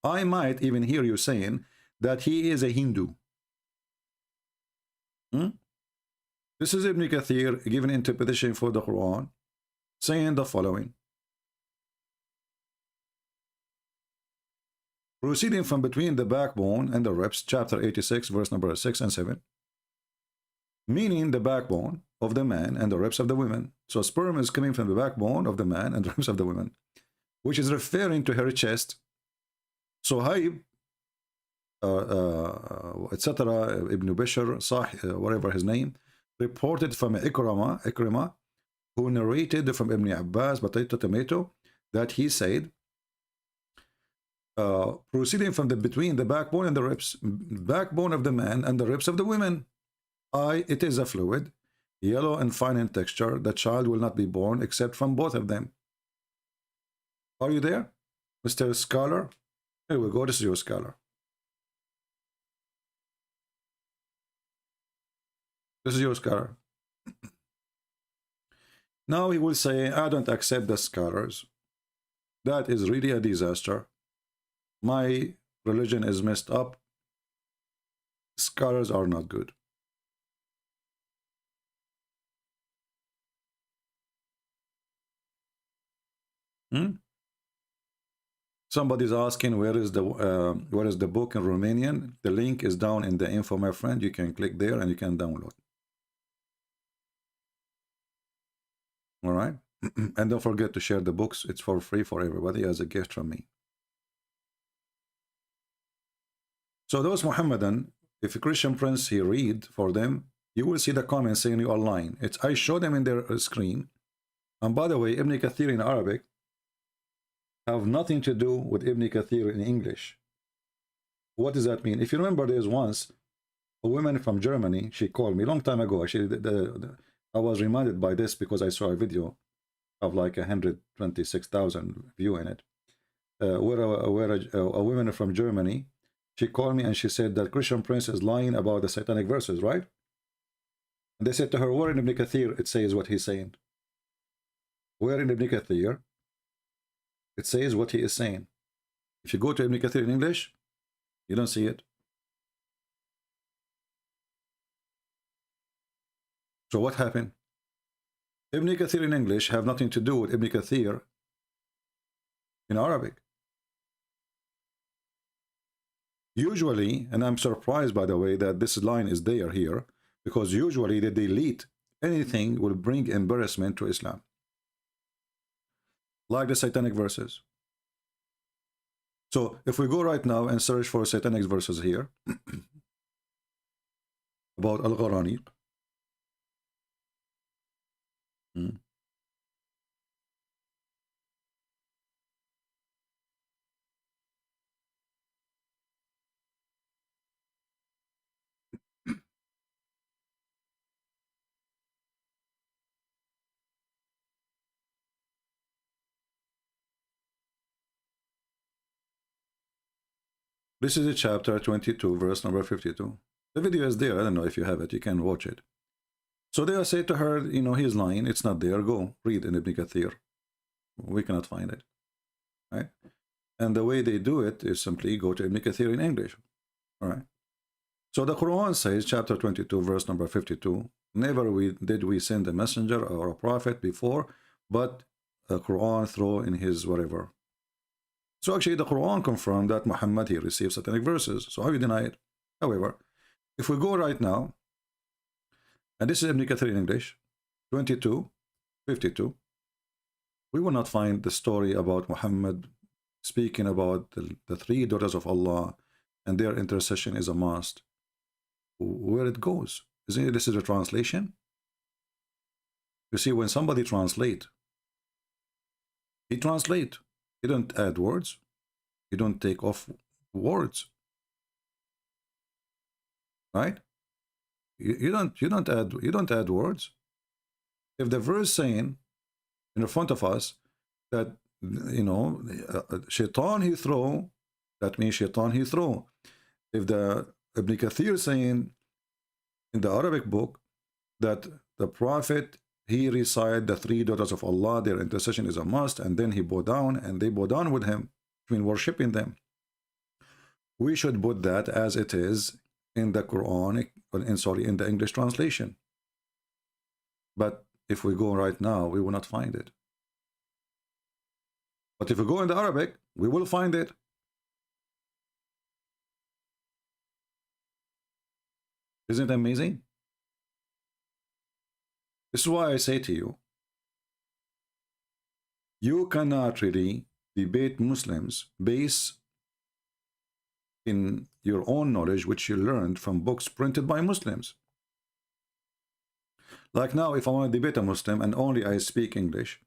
Speaker 7: I might even hear you saying that he is a Hindu. This is Ibn Kathir giving interpretation for the Quran, saying the following. Proceeding from between the backbone and the ribs, chapter 86, verse number 6 and 7. Meaning the backbone of the man and the ribs of the women. So sperm is coming from the backbone of the man and the ribs of the women, which is referring to her chest. So Haib, etc., Ibn Bishr, whatever his name, reported from Ikrimah, who narrated from Ibn Abbas, tomato, that he said, proceeding from between the backbone and the ribs, backbone of the man and the ribs of the women. It is a fluid, yellow and fine in texture. The child will not be born except from both of them. Are you there, Mr. Scholar? Here we go. This is your scholar. This is your scholar. Now he will say, I don't accept the scholars. That is really a disaster. My religion is messed up. Scholars are not good. Somebody's asking where is the book in Romanian. The link is down in the info, my friend. You can click there and you can download. All right. And don't forget to share the books. It's for free for everybody as a gift from me. So those Muhammadan, if a Christian prince he read for them, you will see the comments saying you are lying. I show them in their screen. And by the way, Ibn Kathir in Arabic have nothing to do with Ibn Kathir in English. What does that mean? If you remember, there's once a woman from Germany, she called me a long time ago. I was reminded by this because I saw a video of like 126,000 view in it, where a woman from Germany, she called me and she said that Christian Prince is lying about the satanic verses, right? And they said to her, where in Ibn Kathir it says what he's saying? Where in Ibn Kathir it says what he is saying? If you go to Ibn Kathir in English, you don't see it. So what happened? Ibn Kathir in English have nothing to do with Ibn Kathir in Arabic. Usually, and I'm surprised by the way that this line is there here, because usually they delete anything will bring embarrassment to Islam. Like the satanic verses. So if we go right now and search for satanic verses here about Al-Gharaniq. This is a chapter 22, verse number 52. The video is there. I don't know if you have it. You can watch it. So they say to her, you know, he's lying. It's not there. Go read in Ibn Kathir. We cannot find it. Right? And the way they do it is simply go to Ibn Kathir in English. All right. So the Quran says, chapter 22, verse number 52, never did we send a messenger or a prophet before, but a Quran throw in his whatever. So actually the Quran confirmed that Muhammad, he received satanic verses. So how you deny it? However, if we go right now, and this is Ibn Kathir in English, 22, 52, we will not find the story about Muhammad speaking about the three daughters of Allah and their intercession is a must. Where it goes? Isn't it, this is a translation? You see, when somebody translate, he translate. He don't add words. He don't take off words. Right? You don't add words. If the verse saying in front of us that, you know, shaitan he throw, that means shaitan he throw. If the Ibn Kathir saying in the Arabic book that the prophet he recite the three daughters of Allah, their intercession is a must, and then he bow down and they bow down with him, I mean worshipping them. We should put that as it is in the Quran, in the English translation. But if we go right now, we will not find it. But if we go in the Arabic, we will find it. Isn't it amazing? This is why I say to you, you cannot really debate Muslims based in your own knowledge, which you learned from books printed by Muslims. Like now, if I want to debate a Muslim and only I speak English,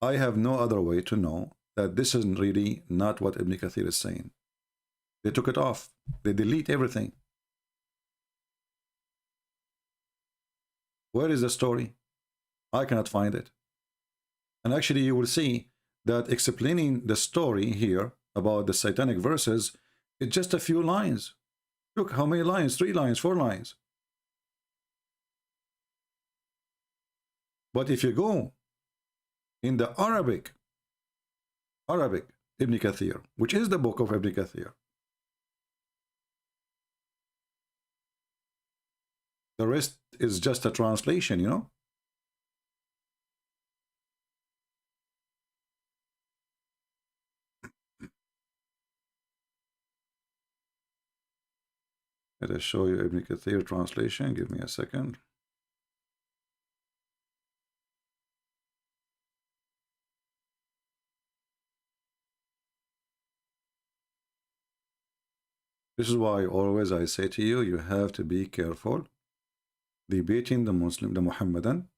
Speaker 7: I have no other way to know that this is really not what Ibn Kathir is saying. They took it off. They delete everything. Where is the story? I cannot find it. And actually you will see that explaining the story here about the satanic verses, it's just a few lines. Look, how many lines? 3 lines, 4 lines. But if you go in the Arabic Ibn Kathir, which is the book of Ibn Kathir, the rest is just a translation, you know. Let us show you Ibn Kathir translation. Give me a second. This is why always I say to you, you have to be careful debating the Muslim, the Muhammadan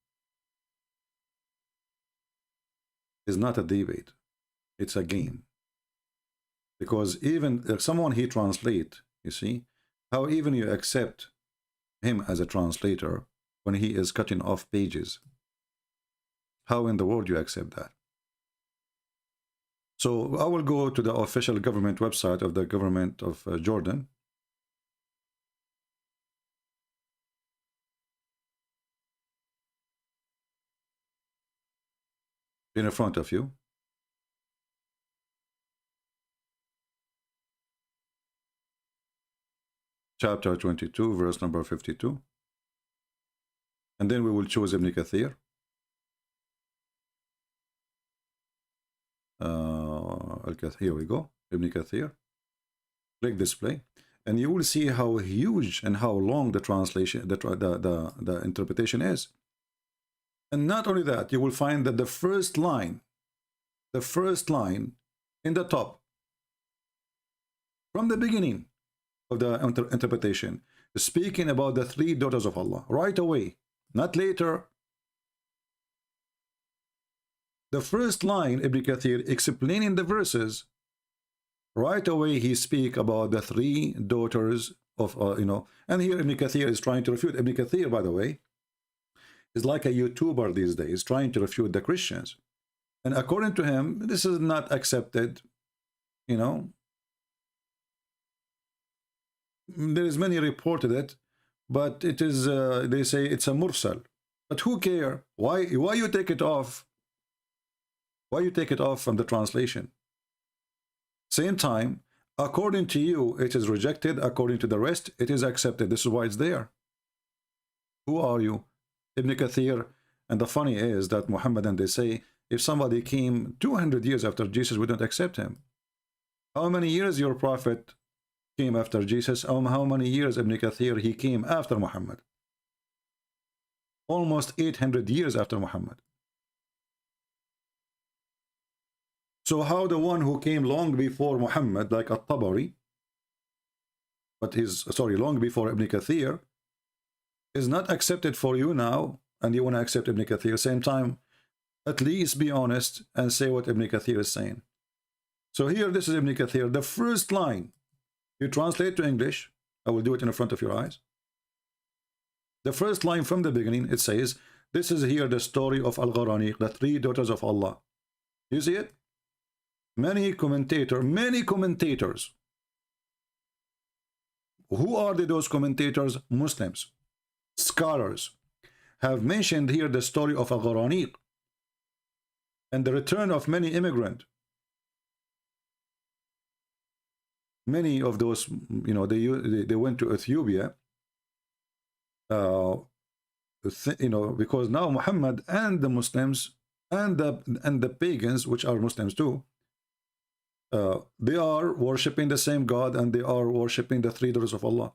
Speaker 7: is not a debate. It's a game. Because even if someone he translate, you see, how even you accept him as a translator when he is cutting off pages. How in the world you accept that? So I will go to the official government website of the government of Jordan. In front of you. Chapter 22, verse number 52. And then we will choose Ibn Kathir. Here we go. Ibn Kathir. Click display. And you will see how huge and how long the translation, the interpretation is. And not only that, you will find that the first line in the top, from the beginning of the interpretation, is speaking about the 3 daughters of Allah, right away, not later. The first line, Ibn Kathir, explaining the verses, right away he speak about the 3 daughters of, and here Ibn Kathir is trying to refute. Ibn Kathir, by the way, is like a YouTuber these days, trying to refute the Christians. And according to him, this is not accepted, you know. There is many reported it, but it is, they say it's a mursal. But who care? Why you take it off? Why you take it off from the translation? Same time, According to you, it is rejected. According to the rest, it is accepted. This is why it's there. Who are you? Ibn Kathir. And the funny is that Muhammadan, they say, if somebody came 200 years after Jesus, we don't accept him. How many years your prophet came after Jesus? How many years Ibn Kathir he came after Muhammad? Almost 800 years after Muhammad. So how the one who came long before Muhammad, like At-Tabari, but long before Ibn Kathir, is not accepted for you now, and you want to accept Ibn Kathir? Same time, at least be honest and say what Ibn Kathir is saying. So here, this is Ibn Kathir. The first line, you translate to English. I will do it in front of your eyes. The first line from the beginning, it says, this is here the story of Al-Gharaniq, the three daughters of Allah. You see it? Many commentators. Who are those commentators? Muslims, scholars, have mentioned here the story of Al-Gharaniq and the return of many immigrants. Many of those, you know, they went to Ethiopia, you know, because now Muhammad and the Muslims and the pagans, which are Muslims too, they are worshipping the same God, and they are worshipping the three daughters of Allah.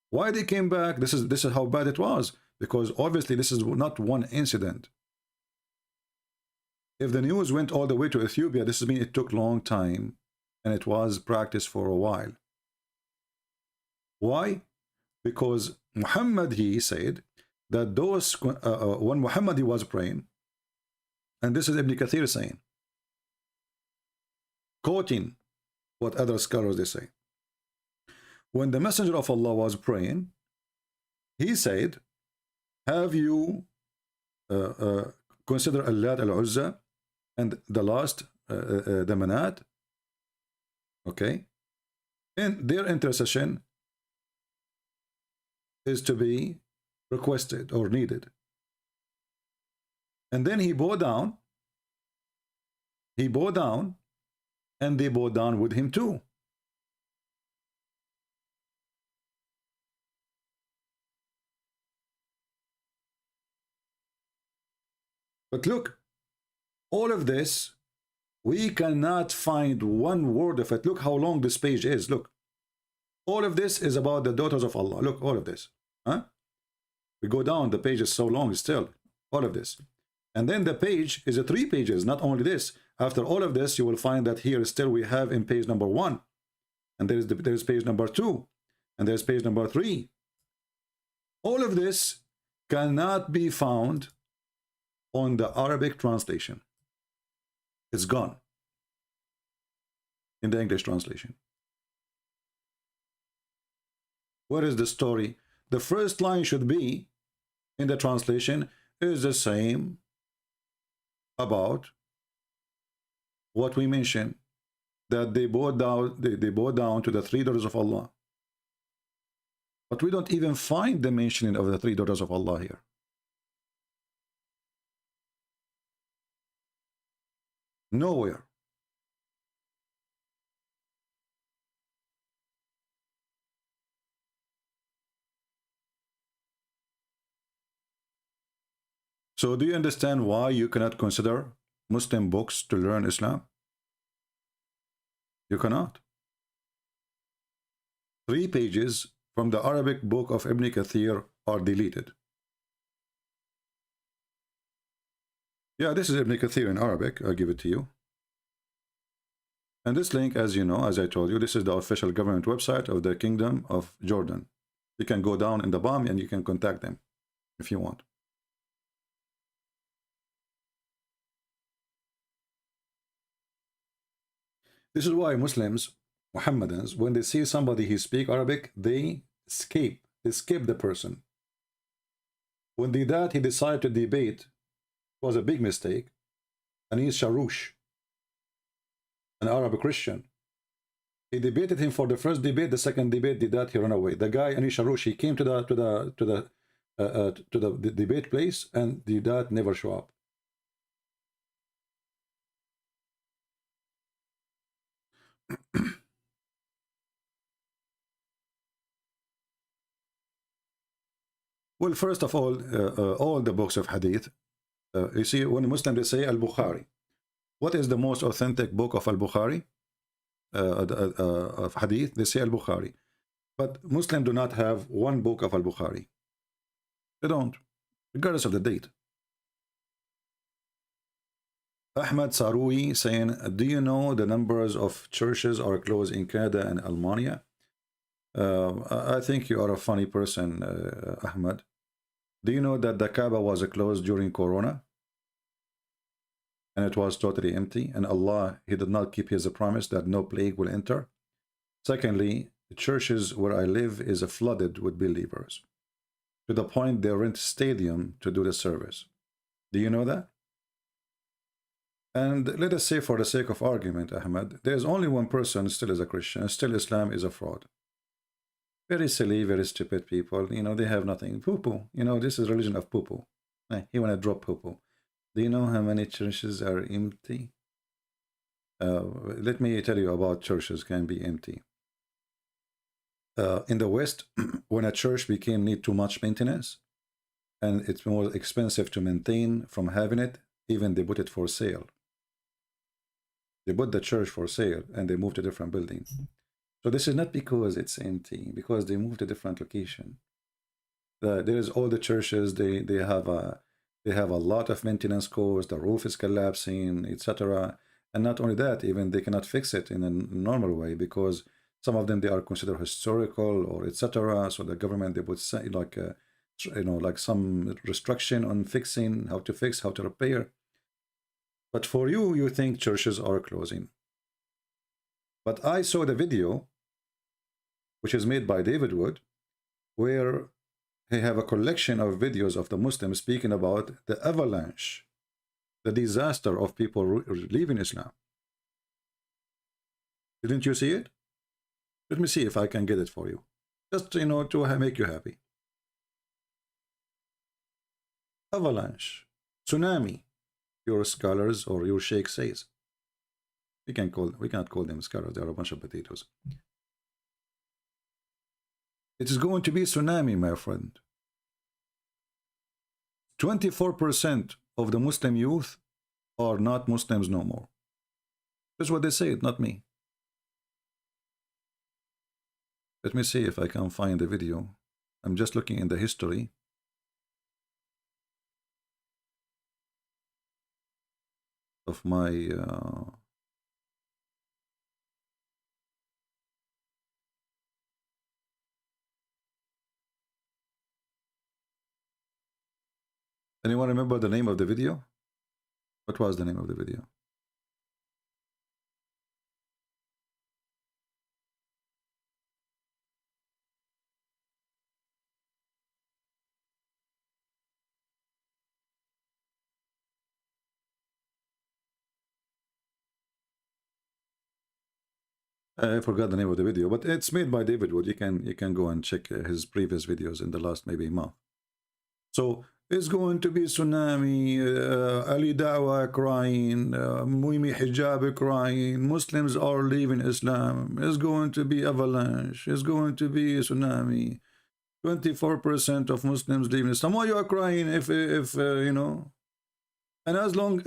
Speaker 7: Why they came back? This is how bad it was, because obviously this is not one incident. If the news went all the way to Ethiopia, this means it took a long time, and it was practiced for a while. Why? Because Muhammad, he said that those when Muhammad he was praying, and this is Ibn Kathir saying, quoting what other scholars they say, when the Messenger of Allah was praying, he said, have you consider Allat al-Uzza and the last the Manat, okay, and their intercession is to be requested or needed. And then he bowed down, and they bowed down with him too. But look, all of this, we cannot find one word of it. Look how long this page is. Look, all of this is about the daughters of Allah. Look, all of this. Huh? We go down, the page is so long still. All of this. And then the page is 3 pages, not only this. After all of this, you will find that here still we have in page number 1. And there's page number 2. And there's page number 3. All of this cannot be found on the Arabic translation. It's gone in the English translation. Where is the story? The first line should be in the translation is the same about what we mentioned, that they bowed down to the three daughters of Allah. But we don't even find the mentioning of the three daughters of Allah here. Nowhere. So do you understand why you cannot consider Muslim books to learn Islam? You cannot. 3 pages from the Arabic book of Ibn Kathir are deleted. Yeah, this is Ibn Kathir in Arabic. I'll give it to you. And this link, as you know, as I told you, this is the official government website of the Kingdom of Jordan. You can go down in the bottom and you can contact them if you want. This is why Muslims, Muhammadans, when they see somebody who speaks Arabic, they skip the person. When they did that, he decided to debate. It was a big mistake. And he's Sharush, an Arab Christian. He debated him for the first debate. The second debate did that, he ran away. The guy, Ani Sharush, he came to the debate place, and did that never show up. Well, first of all the books of hadith, you see, when Muslims they say Al-Bukhari, what is the most authentic book of Al-Bukhari? Of hadith, they say Al-Bukhari. But Muslims do not have one book of Al-Bukhari. They don't, regardless of the date. Ahmad Saroui saying, do you know the numbers of churches are closed in Canada and Romania? I think you are a funny person, Ahmad. Do you know that the Kaaba was closed during Corona? And it was totally empty. And Allah, He did not keep His promise that no plague will enter. Secondly, the churches where I live is flooded with believers, to the point they rent stadium to do the service. Do you know that? And let us say, for the sake of argument, Ahmad, there is only one person still is a Christian, still Islam is a fraud. Very silly, very stupid people. You know, they have nothing. Poo-poo. You know, this is religion of poo-poo. He want to drop poo-poo. Do you know how many churches are empty? Let me tell you about churches can be empty. In the West, when a church need too much maintenance, and it's more expensive to maintain from having it, even they put it for sale. They put the church for sale and they moved to different buildings. So this is not because it's empty, because they moved to different location. There is all the churches, they have a lot of maintenance costs, the roof is collapsing, etc. And not only that, even they cannot fix it in a normal way, because some of them they are considered historical or etc. So the government they would say like like some restriction on fixing, how to fix, how to repair. But for you, you think churches are closing. But I saw the video, which is made by David Wood, where he have a collection of videos of the Muslims speaking about the avalanche, the disaster of people leaving Islam. Didn't you see it? Let me see if I can get it for you. Just, to make you happy. Avalanche, tsunami, your scholars or your sheikh says. We cannot call them scholars, they are a bunch of potatoes. It is going to be tsunami, my friend. 24% of the Muslim youth are not Muslims no more. That's what they say, not me. Let me see if I can find the video. I'm just looking in the history. Of my anyone remember the name of the video? What was the name of the video? I forgot the name of the video, but it's made by David Wood. You can go and check his previous videos in the last maybe month. So it's going to be tsunami, Ali Dawah crying, Muimi Hijab crying, Muslims are leaving Islam, it's going to be avalanche, it's going to be tsunami, 24% of Muslims leaving Islam. Why you are crying if And as long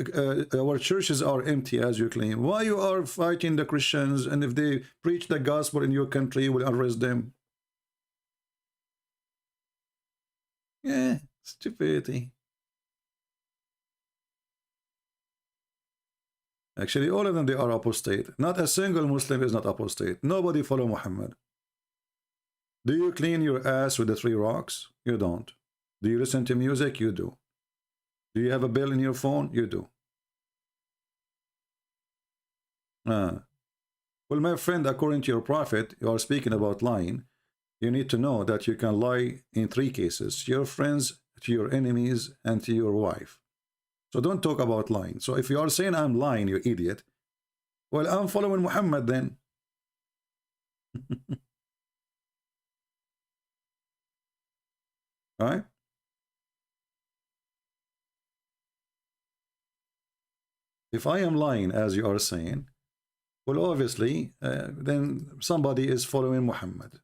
Speaker 7: our churches are empty, as you claim, why you are fighting the Christians? And if they preach the gospel in your country, you will arrest them. Yeah, stupidity. Actually, all of them, they are apostate. Not a single Muslim is not apostate. Nobody follow Muhammad. Do you clean your ass with the 3 rocks? You don't. Do you listen to music? You do. Do you have a bill in your phone? You do. Well, my friend, according to your prophet, you are speaking about lying. You need to know that you can lie in 3 cases. To your friends, to your enemies, and to your wife. So don't talk about lying. So if you are saying I'm lying, you idiot, well, I'm following Muhammad then. All right? If I am lying, as you are saying, well, obviously, then somebody is following Muhammad.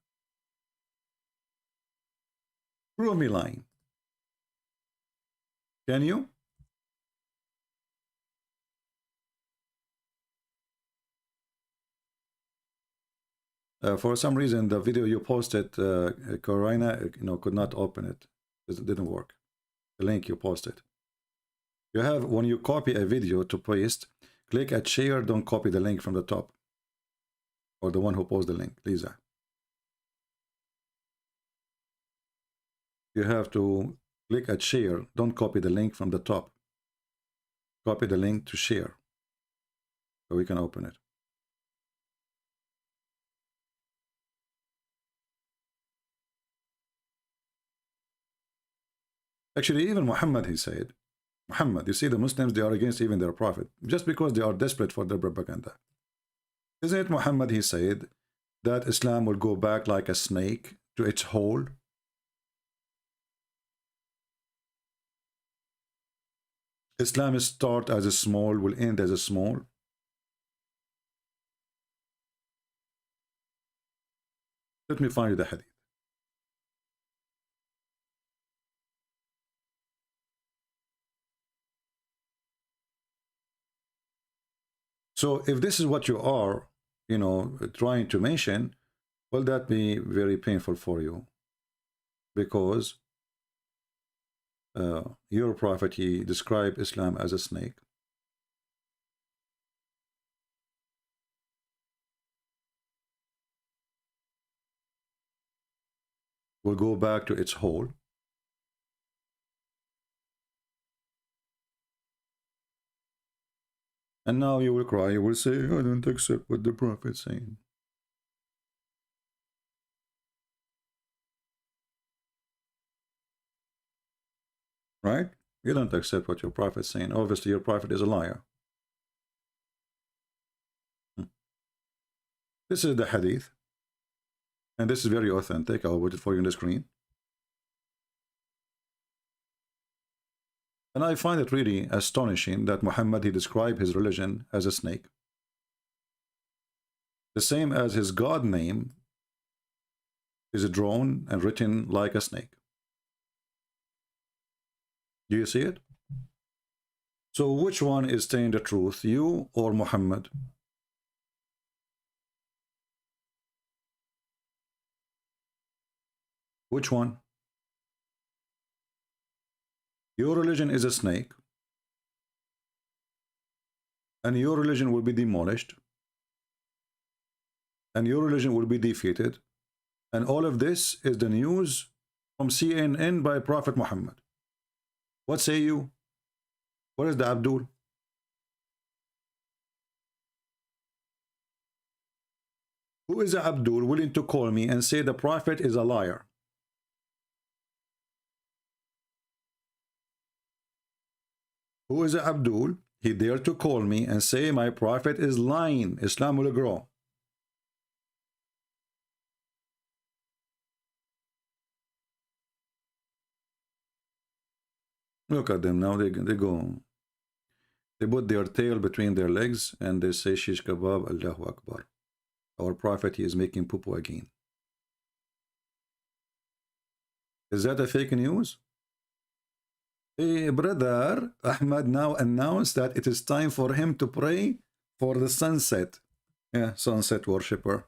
Speaker 7: Prove me lying. Can you? For some reason, the video you posted, Corina, could not open it. It didn't work. The link you posted. You have, when you copy a video to paste, click at share, don't copy the link from the top. Or the one who posted the link, Lisa. You have to click at share, don't copy the link from the top. Copy the link to share. So we can open it. Actually, even Muhammad, he said, Muhammad, you see, the Muslims, they are against even their prophet, just because they are desperate for their propaganda. Isn't it Muhammad, he said, that Islam will go back like a snake to its hole? Islam is start as a small, will end as a small. Let me find you the hadith. So if this is what you are, trying to mention, will that be very painful for you? Because your prophet, he described Islam as a snake. Will go back to its hole. And now you will cry, you will say, I don't accept what the prophet is saying. Right? You don't accept what your prophet is saying. Obviously, your prophet is a liar. This is the hadith. And this is very authentic. I'll put it for you on the screen. And I find it really astonishing that Muhammad, he described his religion as a snake. The same as his God name is drawn and written like a snake. Do you see it? So which one is saying the truth, you or Muhammad? Which one? Your religion is a snake, and your religion will be demolished, and your religion will be defeated, and all of this is the news from CNN by Prophet Muhammad. What say you? What is the Abdul? Who is the Abdul willing to call me and say the Prophet is a liar? Who is Abdul? He dared to call me and say my prophet is lying. Islam will grow. Look at them now. They go. They put their tail between their legs and they say shish kebab, Allahu Akbar. Our prophet, he is making poo-poo again. Is that a fake news? Brother Ahmad now announced that it is time for him to pray for the sunset. Yeah, sunset worshipper.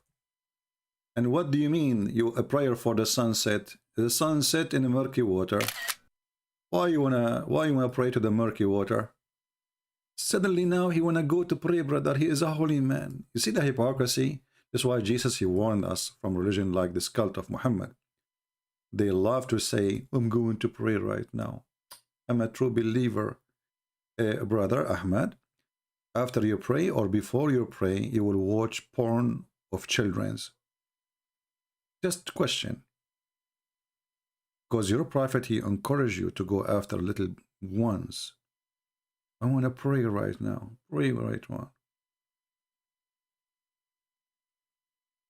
Speaker 7: And what do you mean, a prayer for the sunset? The sunset in the murky water. Why you wanna pray to the murky water? Suddenly now he wanna go to pray, brother. He is a holy man. You see the hypocrisy? That's why Jesus, he warned us from religion like this cult of Muhammad. They love to say, I'm going to pray right now. I'm a true believer. Brother Ahmad, after you pray or before you pray, you will watch porn of children's. Just question. Because your prophet, he encouraged you to go after little ones. I want to pray right now. Pray right now.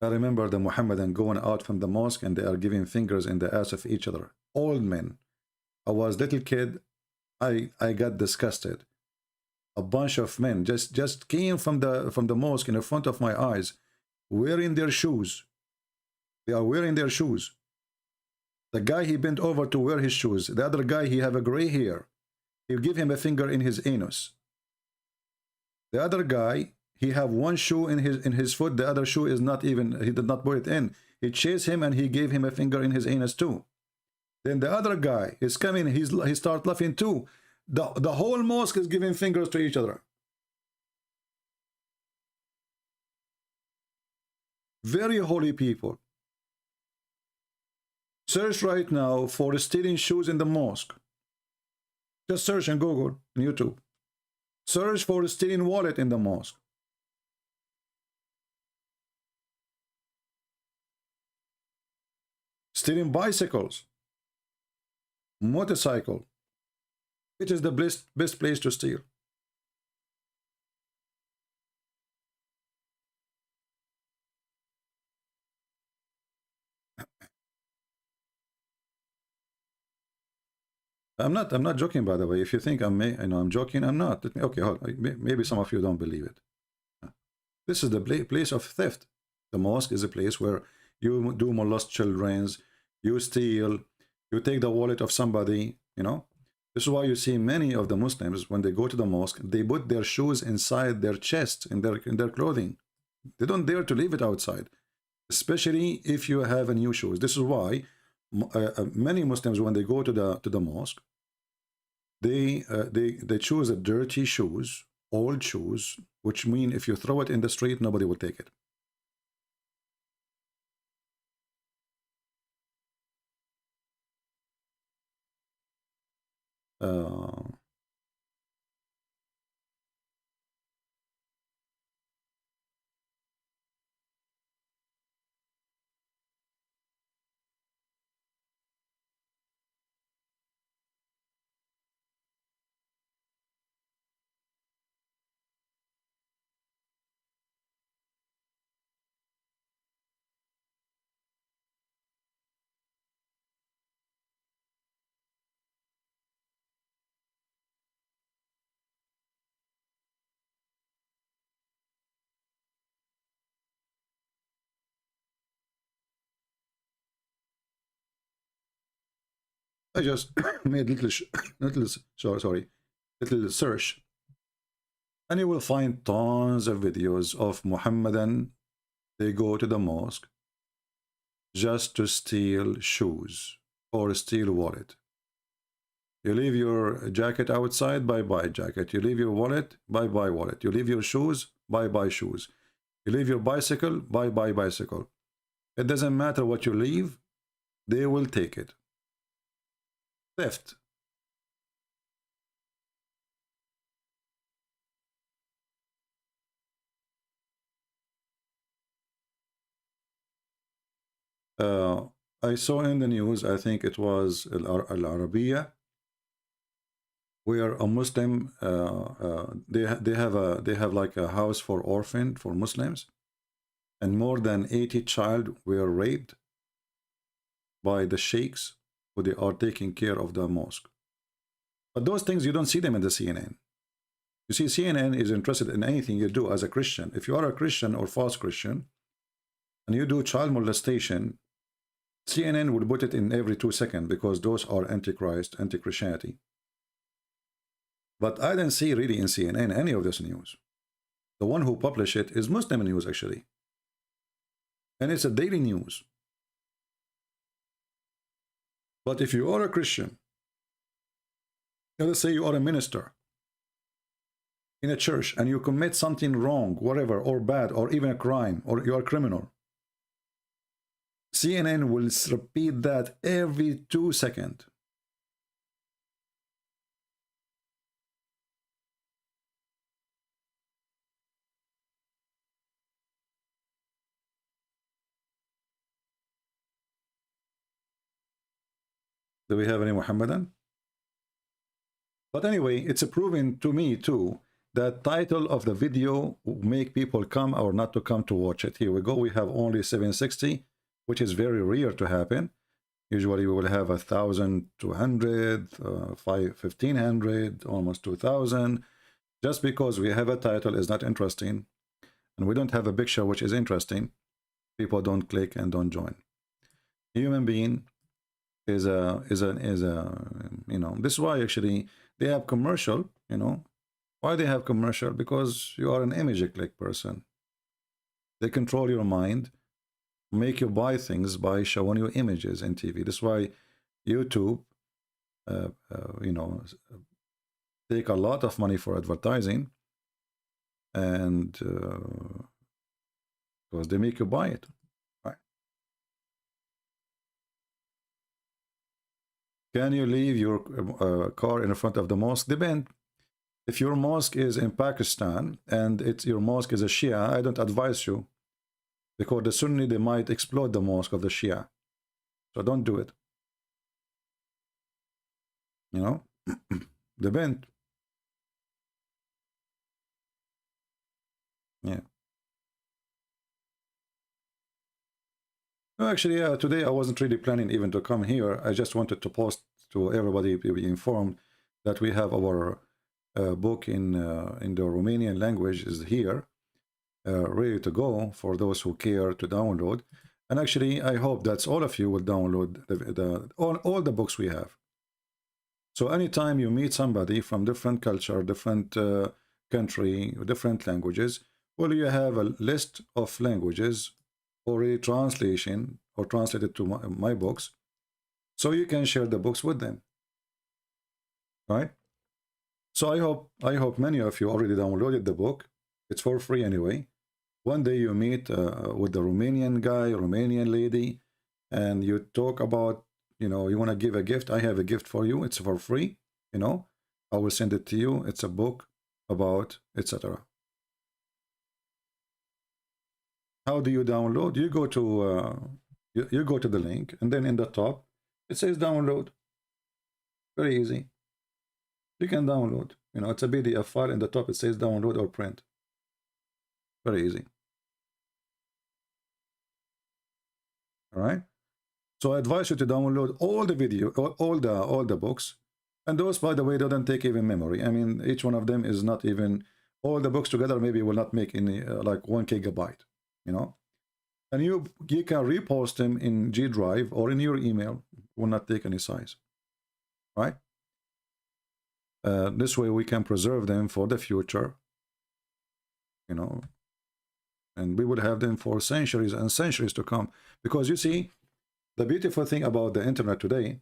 Speaker 7: I remember the Muhammadan going out from the mosque and they are giving fingers in the ass of each other. Old men. I was little kid. I got disgusted. A bunch of men just came from the mosque in the front of my eyes, wearing their shoes. They are wearing their shoes. The guy, he bent over to wear his shoes. The other guy, he have a gray hair. He give him a finger in his anus. The other guy, he have one shoe in his foot, the other shoe is not even, he did not put it in. He chased him and he gave him a finger in his anus too. Then the other guy is coming, he start laughing too. The whole mosque is giving fingers to each other. Very holy people. Search right now for stealing shoes in the mosque. Just search on Google, on YouTube. Search for stealing wallet in the mosque. Stealing bicycles. Motorcycle. Which is the best place to steal? I'm not joking, by the way. If you think I'm joking, I'm not. Okay, hold on. Maybe some of you don't believe it. This is the place of theft. The mosque is a place where you do molest children, you steal, you take the wallet of somebody, you know. This is why you see many of the Muslims, when they go to the mosque, they put their shoes inside their chest, in their clothing. They don't dare to leave it outside, especially if you have a new shoes. This is why many Muslims, when they go to the mosque, they choose a dirty shoes, old shoes, which mean if you throw it in the street, nobody will take it. I just made little search, and you will find tons of videos of Muhammadan. They go to the mosque just to steal shoes or steal wallet. You leave your jacket outside, bye-bye jacket. You leave your wallet, bye-bye wallet. You leave your shoes, bye-bye shoes. You leave your bicycle, bye-bye bicycle. It doesn't matter what you leave, they will take it. Theft. I saw in the news, I think it was Al Arabiya, where a Muslim they have like a house for orphan for Muslims, and more than 80 children were raped by the sheikhs who they are taking care of the mosque. But those things, you don't see them in the CNN. You see, CNN is interested in anything you do as a Christian. If you are a Christian or false Christian and you do child molestation, CNN will put it in every 2 seconds because those are antichrist, anti-Christianity. But I didn't see really in CNN any of this news. The one who published it is Muslim news, actually. And it's a daily news. But if you are a Christian, let's say you are a minister in a church and you commit something wrong, whatever, or bad, or even a crime, or you are a criminal, CNN will repeat that every 2 seconds. Do we have any Muhammadan? But anyway, it's proven to me too that title of the video will make people come or not to come to watch it. Here we go. We have only 760, which is very rare to happen. Usually we will have 1,200, 1,500, almost 2,000. Just because we have a title is not interesting, and we don't have a picture which is interesting, people don't click and don't join. Human being is a you know, this is why actually They have commercial, you know. Why they have commercial? Because you are an image click person. They control your mind, make you buy things by showing you images in TV. That's why YouTube, you know, take a lot of money for advertising, and because they make you buy it. Right? Can you leave your car in front of the mosque? Depend. If your mosque is in Pakistan and your mosque is a Shia, I don't advise you, because the Sunni, they might explode the mosque of the Shia. So don't do it. You know, depend. Yeah. No, actually, today I wasn't really planning even to come here. I just wanted to post to everybody to be informed that we have our book in the Romanian language is here, ready to go for those who care to download. And actually, I hope that all of you will download all the books we have. So anytime you meet somebody from different culture, different country, different languages, well, you have a list of languages already translation or translated to my books, so you can share the books with them, right? So I hope many of you already downloaded the book. It's for free anyway. One day you meet with the Romanian guy, Romanian lady, and you talk about, you know, you want to give a gift. I have a gift for you. It's for free. You know, I will send it to you. It's a book about etc. How do you download? You go to you go to the link, and then in the top it says download. Very easy. You can download. You know, it's a PDF file. In the top it says download or print. Very easy. All right. So I advise you to download all the video, all the books, and those, by the way, don't take even memory. I mean, each one of them is not even, all the books together maybe will not make any like 1 GB. You know, and you can repost them in G Drive or in your email. Will not take any size, right? This way we can preserve them for the future, you know, and we would have them for centuries and centuries to come. Because you see, the beautiful thing about the internet today,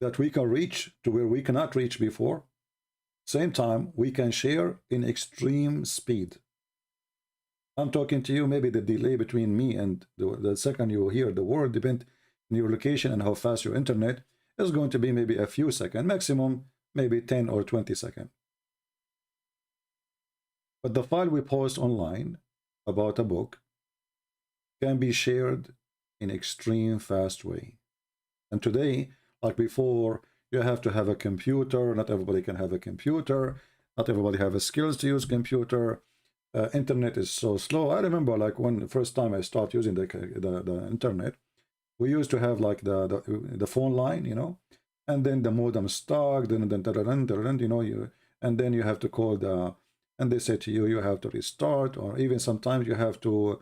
Speaker 7: that we can reach to where we cannot reach before. Same time, we can share in extreme speed. I'm talking to you, maybe the delay between me and the second you hear the word depends on your location and how fast your internet is going to be, maybe a few seconds, maximum maybe 10 or 20 seconds. But the file we post online about a book can be shared in extreme fast way. And today, like before, you have to have a computer. Not everybody can have a computer. Not everybody have the skills to use computer. Internet is so slow. I remember like when the first time I started using the internet, we used to have like the phone line, you know, and then the modem stuck, then you know, and then you have to call and they say to you, you have to restart, or even sometimes you have to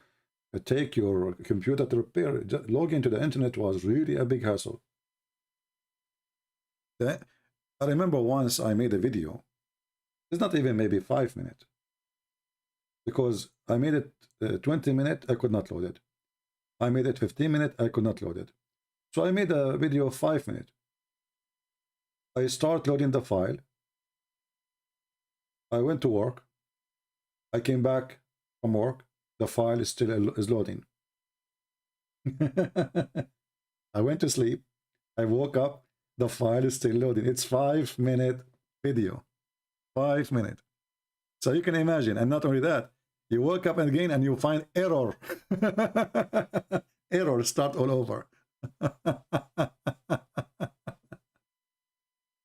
Speaker 7: take your computer to repair it. Just log into the internet was really a big hassle. I remember once I made a video. It's not even maybe 5 minutes. Because I made it 20 minutes, I could not load it. I made it 15 minutes, I could not load it. So I made a video of 5 minutes. I start loading the file. I went to work. I came back from work. The file is still loading. I went to sleep. I woke up. The file is still loading. It's 5 minute video. 5 minutes. So you can imagine, and not only that, you wake up again and you find error. Error, start all over.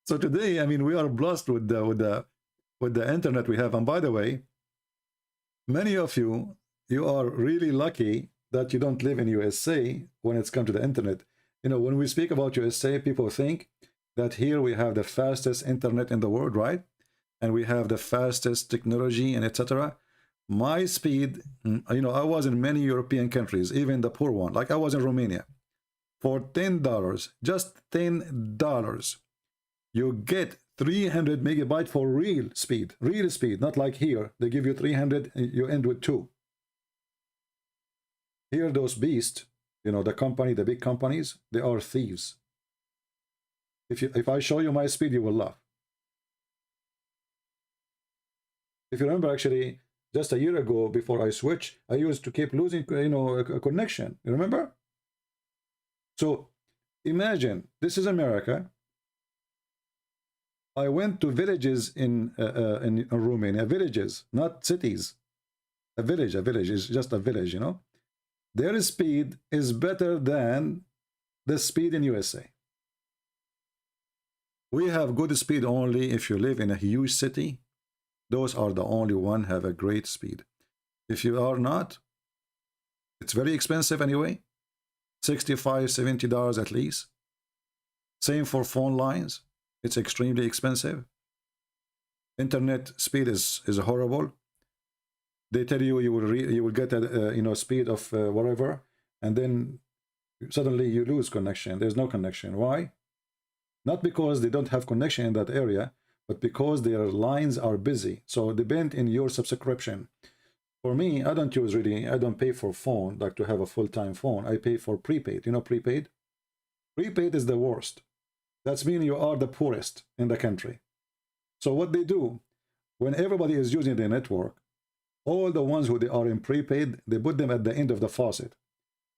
Speaker 7: So today, I mean, we are blessed with the internet we have. And by the way, many of you are really lucky that you don't live in USA when it's come to the internet. You know, when we speak about USA, people think that here we have the fastest internet in the world, right? And we have the fastest technology and etc. My speed, you know, I was in many European countries, even the poor one. Like I was in Romania. For $10, just $10, You get 300 megabyte for real speed, not like here. They give you 300, and you end with 2. Here, those beasts, you know, the big companies, they are thieves. If I show you my speed, you will laugh. If you remember, actually, just a year ago, before I switched, I used to keep losing, you know, a connection. You remember? So imagine, this is America. I went to villages in Romania, villages, not cities. A village is just a village, you know. Their speed is better than the speed in USA. We have good speed only if you live in a huge city. Those are the only one have a great speed. If you are not, it's very expensive anyway. $65, $70 at least. Same for phone lines. It's extremely expensive. Internet speed is horrible. They tell you you will get a you know, speed of whatever, and then suddenly you lose connection. There's no connection. Why? Not because they don't have connection in that area, but because their lines are busy. So depend in your subscription. For me, I don't pay for phone, like to have a full-time phone. I pay for prepaid. You know prepaid? Prepaid is the worst. That means you are the poorest in the country. So what they do, when everybody is using the network, all the ones who they are in prepaid, they put them at the end of the faucet.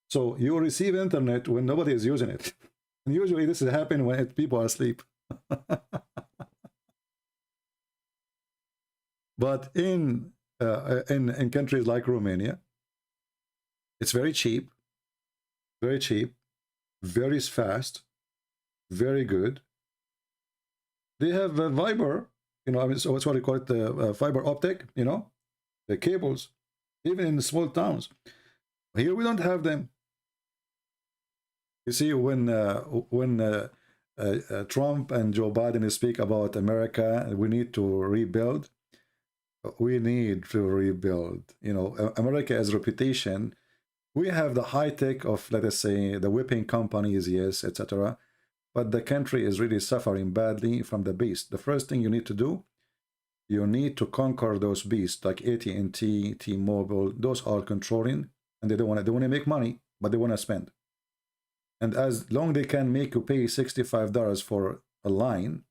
Speaker 7: So you receive internet when nobody is using it. And usually this is happening when people are asleep. But in countries like Romania, it's very cheap, very fast, very good. They have fiber, you know. I mean, so what's what you call it, the fiber optic, you know, the cables, even in the small towns. Here we don't have them. You see, when Trump and Joe Biden speak about America, we need to rebuild. We need to rebuild. You know, America has reputation. We have the high tech of, let us say, the whipping companies, yes, etc. But the country is really suffering badly from the beast. The first thing you need to do, you need to conquer those beasts like AT&T, T-Mobile. Those are controlling, and they don't want to make money, but they want to spend. And as long they can make you pay $65 for a line,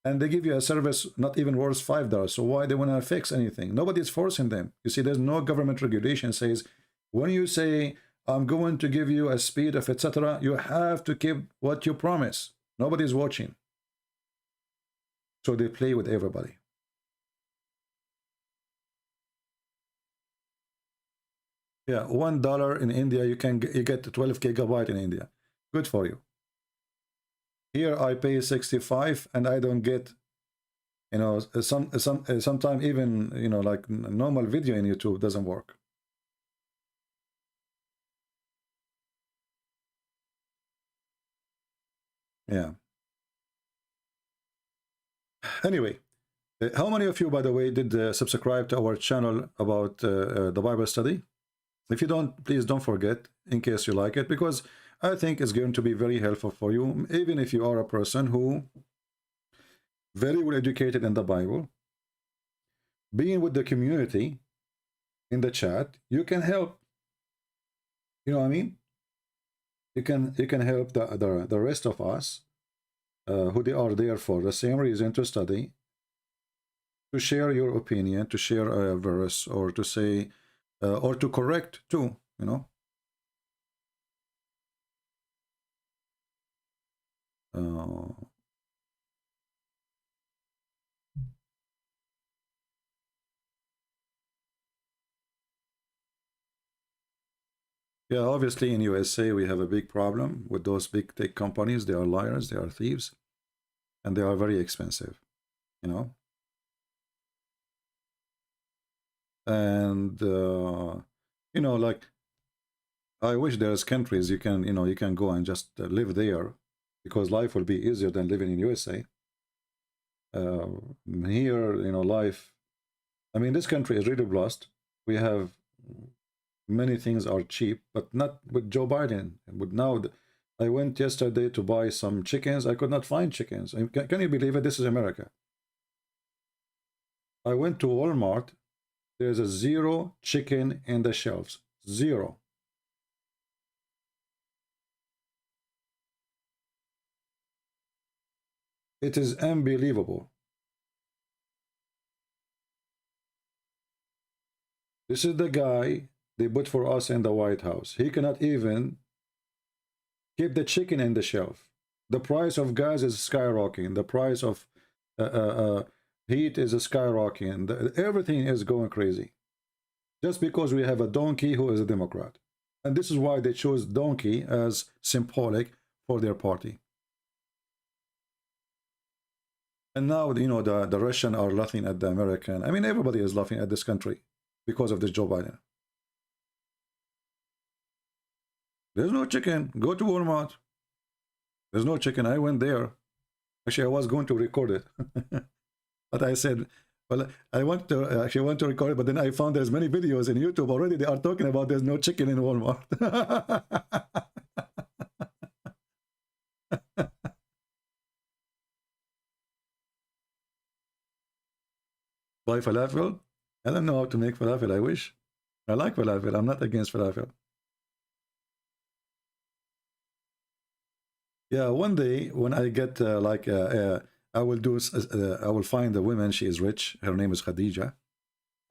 Speaker 7: and they give you a service not even worth $5. So why they want to fix anything? Nobody's forcing them. You see, there's no government regulation says, when you say, I'm going to give you a speed of etc., you have to keep what you promise. Nobody's watching. So they play with everybody. Yeah, $1 in India, you get 12 gigabyte in India. Good for you. Here I pay 65 and I don't get, you know, sometimes even, you know, like normal video in YouTube doesn't work. Yeah. Anyway, how many of you, by the way, did subscribe to our channel about the Bible study? If you don't, please don't forget, in case you like it, because I think it's going to be very helpful for you, even if you are a person who very well educated in the Bible. Being with the community in the chat, you can help. You know what I mean? You can help the rest of us who they are there for the same reason to study, to share your opinion, to share a verse, or to say, or to correct too, you know. Yeah, obviously in USA we have a big problem with those big tech companies. They are liars, they are thieves, and they are very expensive, you know. And you know, like, I wish there's countries you can, you know, you can go and just live there, because life will be easier than living in USA. Here, you know, life, I mean, this country is really blessed. We have many things are cheap, but not with Joe Biden. With now, I went yesterday to buy some chickens. I could not find chickens. Can you believe it? This is America. I went to Walmart. There's a 0 chicken in the shelves. 0. It is unbelievable. This is the guy they put for us in the White House. He cannot even keep the chicken in the shelf. The price of gas is skyrocketing. The price of heat is skyrocketing. Everything is going crazy. Just because we have a donkey who is a Democrat. And this is why they chose donkey as symbolic for their party. And now, you know, the Russians are laughing at the American. I mean, everybody is laughing at this country because of this Joe Biden. There's no chicken. Go to Walmart. There's no chicken. I went there. Actually, I was going to record it. But I said, well, I want to record it, but then I found there's many videos in YouTube already. They are talking about there's no chicken in Walmart. Buy falafel? I don't know how to make falafel. I wish. I like falafel. I'm not against falafel. Yeah, one day when I get I will find a woman. She is rich. Her name is Khadija,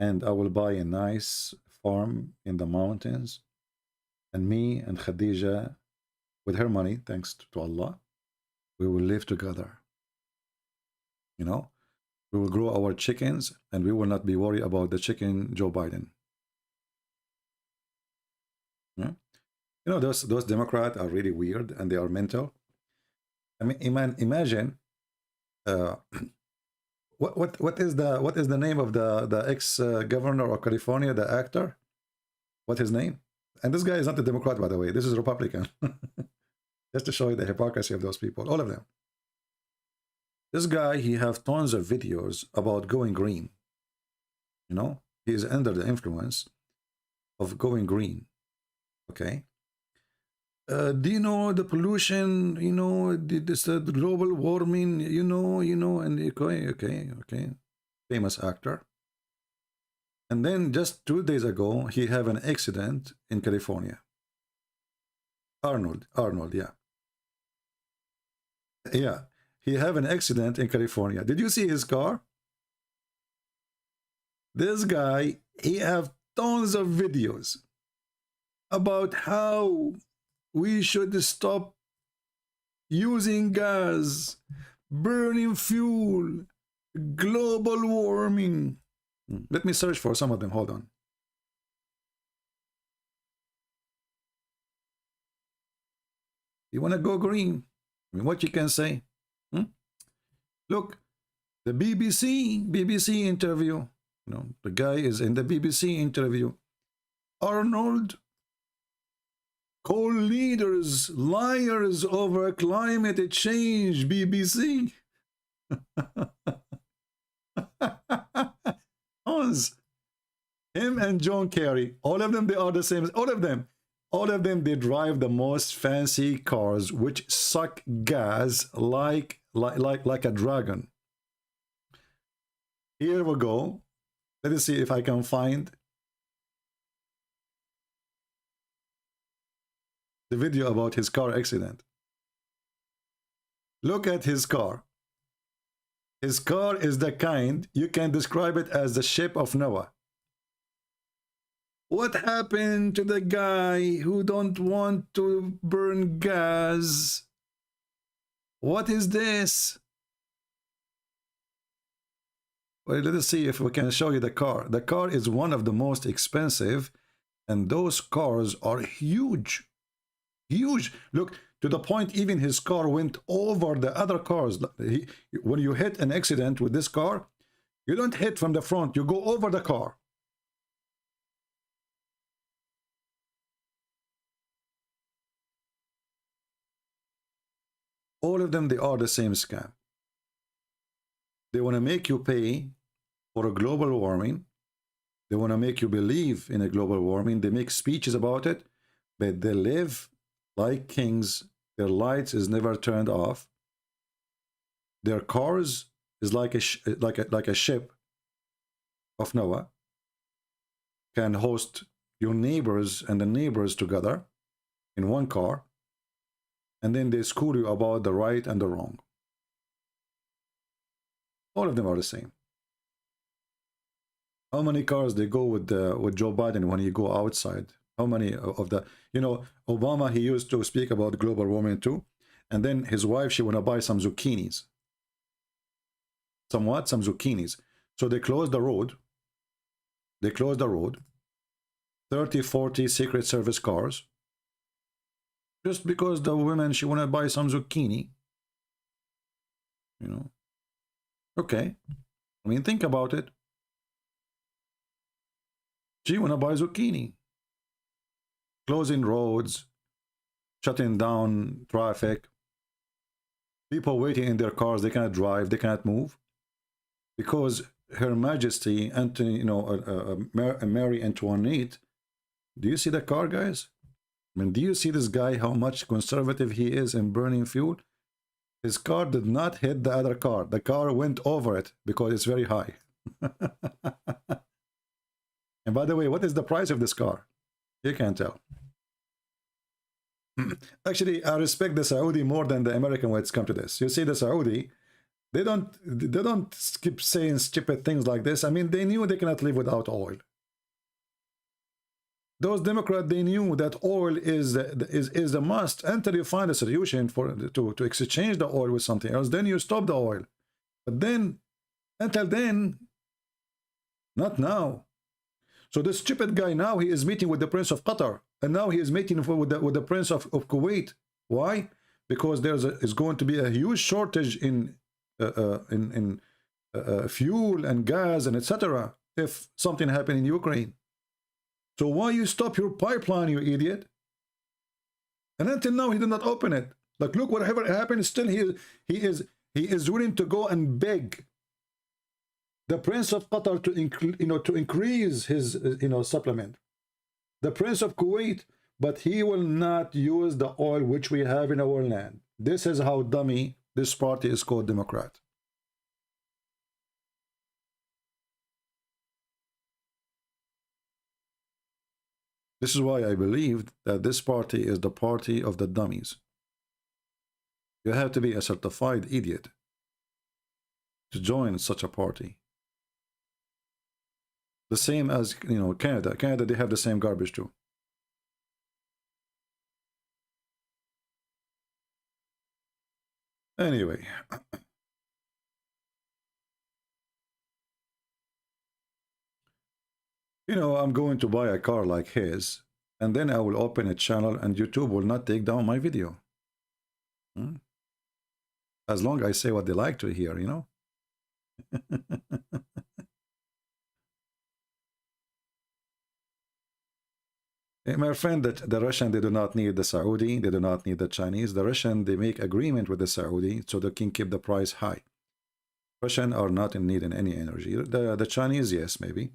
Speaker 7: and I will buy a nice farm in the mountains. And me and Khadija, with her money, thanks to Allah, we will live together. You know, we will grow our chickens, and we will not be worried about the chicken Joe Biden. Yeah? You know, those Democrats are really weird, and they are mental. I mean, imagine what is the name of the ex-governor of California, the actor? What's his name? And this guy is not a Democrat, by the way. This is a Republican. Just to show you the hypocrisy of those people, all of them. This guy, he have tons of videos about going green. You know, he is under the influence of going green. Okay. Do you know the pollution? You know, the global warming. You know, and okay. Famous actor. And then just 2 days ago, he have an accident in California. Arnold, yeah. Yeah, he have an accident in California. Did you see his car? This guy, he have tons of videos about how we should stop using gas, burning fuel, global warming. Let me search for some of them. Hold on. You want to go green? I mean, what you can say? Look, the BBC interview. You know, the guy is in the BBC interview. Arnold call leaders liars over climate change. BBC. Him and John Kerry, all of them, they are the same. All of them, they drive the most fancy cars, which suck gas like a dragon. Here we go. Let us see if I can find the video about his car accident. Look at his car. His car is the kind you can describe it as the ship of Noah. What happened to the guy who don't want to burn gas? What is this? Well, let us see if we can show you the car. The car is one of the most expensive, and those cars are huge. Huge. Look, to the point even his car went over the other cars. When you hit an accident with this car, you don't hit from the front, you go over the car. All of them, they are the same scam. They want to make you pay for a global warming. They want to make you believe in a global warming. They make speeches about it, but they live like kings Their lights is never turned off. Their cars is like a ship of Noah, can host your neighbors and the neighbors together in one car, and then they school you about the right and the wrong. All of them are the same. How many cars they go with Joe Biden when you go outside? How many of the, you know, Obama, he used to speak about global warming too, and then his wife, she want to buy some zucchinis. Some what? Some zucchinis. So they closed the road. They closed the road. 30, 40 Secret Service cars. Just because the woman, she want to buy some zucchini. You know. Okay. I mean, think about it. She want to buy zucchini. Closing roads. Shutting down traffic. People waiting in their cars. They cannot drive. They cannot move. Because Her Majesty, Anthony, you know, Mary Antoinette, do you see the car, guys? I mean, do you see this guy, how much conservative he is in burning fuel? His car did not hit the other car. The car went over it because it's very high. And by the way, what is the price of this car? You can't tell. Actually, I respect the Saudi more than the American when it's come to this. You see, the Saudi, they don't keep saying stupid things like this. I mean, they knew they cannot live without oil. Those Democrats, they knew that oil is a must until you find a solution to exchange the oil with something else. Then you stop the oil. But then, until then, not now. So this stupid guy now, he is meeting with the Prince of Qatar, and now he is meeting with the Prince of Kuwait. Why? Because is going to be a huge shortage in fuel and gas and etc. if something happened in Ukraine. So why you stop your pipeline, you idiot? And until now he did not open it. Like, look, whatever happened, still he is willing to go and beg the Prince of Qatar to increase his supplement. The Prince of Kuwait, but he will not use the oil which we have in our land. This is how dummy this party is called Democrat. This is why I believe that this party is the party of the dummies. You have to be a certified idiot to join such a party. The same as, you know, Canada. Canada, they have the same garbage too. Anyway. You know, I'm going to buy a car like his, and then I will open a channel and YouTube will not take down my video. As long as I say what they like to hear, you know. My friend, that the Russian, they do not need the Saudi, they do not need the Chinese. The Russian, they make agreement with the Saudi so they can keep the price high. Russian are not in need in any energy. The Chinese, yes, maybe.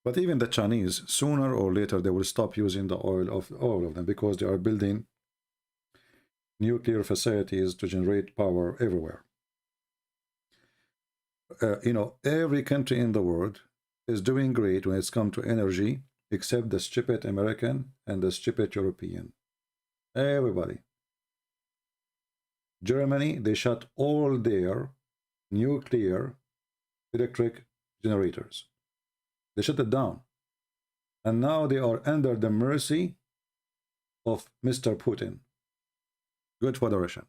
Speaker 7: But even the Chinese, sooner or later, they will stop using the oil of all of them because they are building nuclear facilities to generate power everywhere. You know, every country in the world is doing great when it's come to energy, except the stupid American and the stupid European. Everybody. Germany, they shut all their nuclear electric generators. They shut it down. And now they are under the mercy of Mr. Putin. Good for the Russian.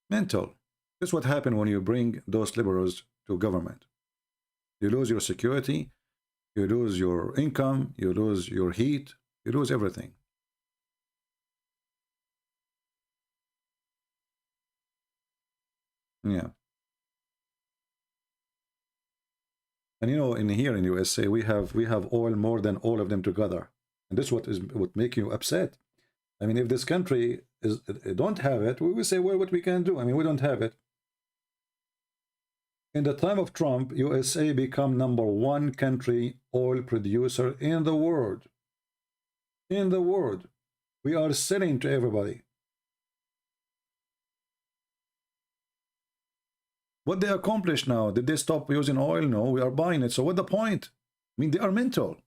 Speaker 7: Mental. This is what happens when you bring those liberals to government. You lose your security, you lose your income, you lose your heat, you lose everything. Yeah. And you know, in here in USA, we have oil more than all of them together. And this what make you upset. I mean, if this country don't have it, we will say, well, what we can do? I mean, we don't have it. In the time of Trump, USA become #1 country oil producer in the world. In the world. We are selling to everybody. What they accomplished now, did they stop using oil? No, we are buying it. So what the point? I mean, they are mental.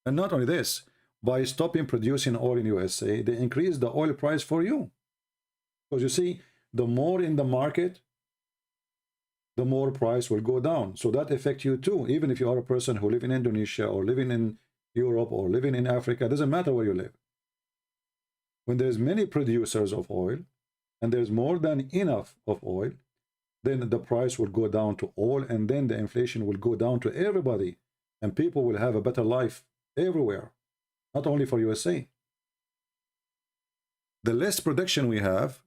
Speaker 7: And not only this, by stopping producing oil in USA, they increase the oil price for you. Because you see, the more in the market, the more price will go down. So that affects you too. Even if you are a person who live in Indonesia or living in Europe or living in Africa, it doesn't matter where you live. When there's many producers of oil and there's more than enough of oil, then the price will go down to all, and then the inflation will go down to everybody, and people will have a better life everywhere, not only for USA. The less production we have,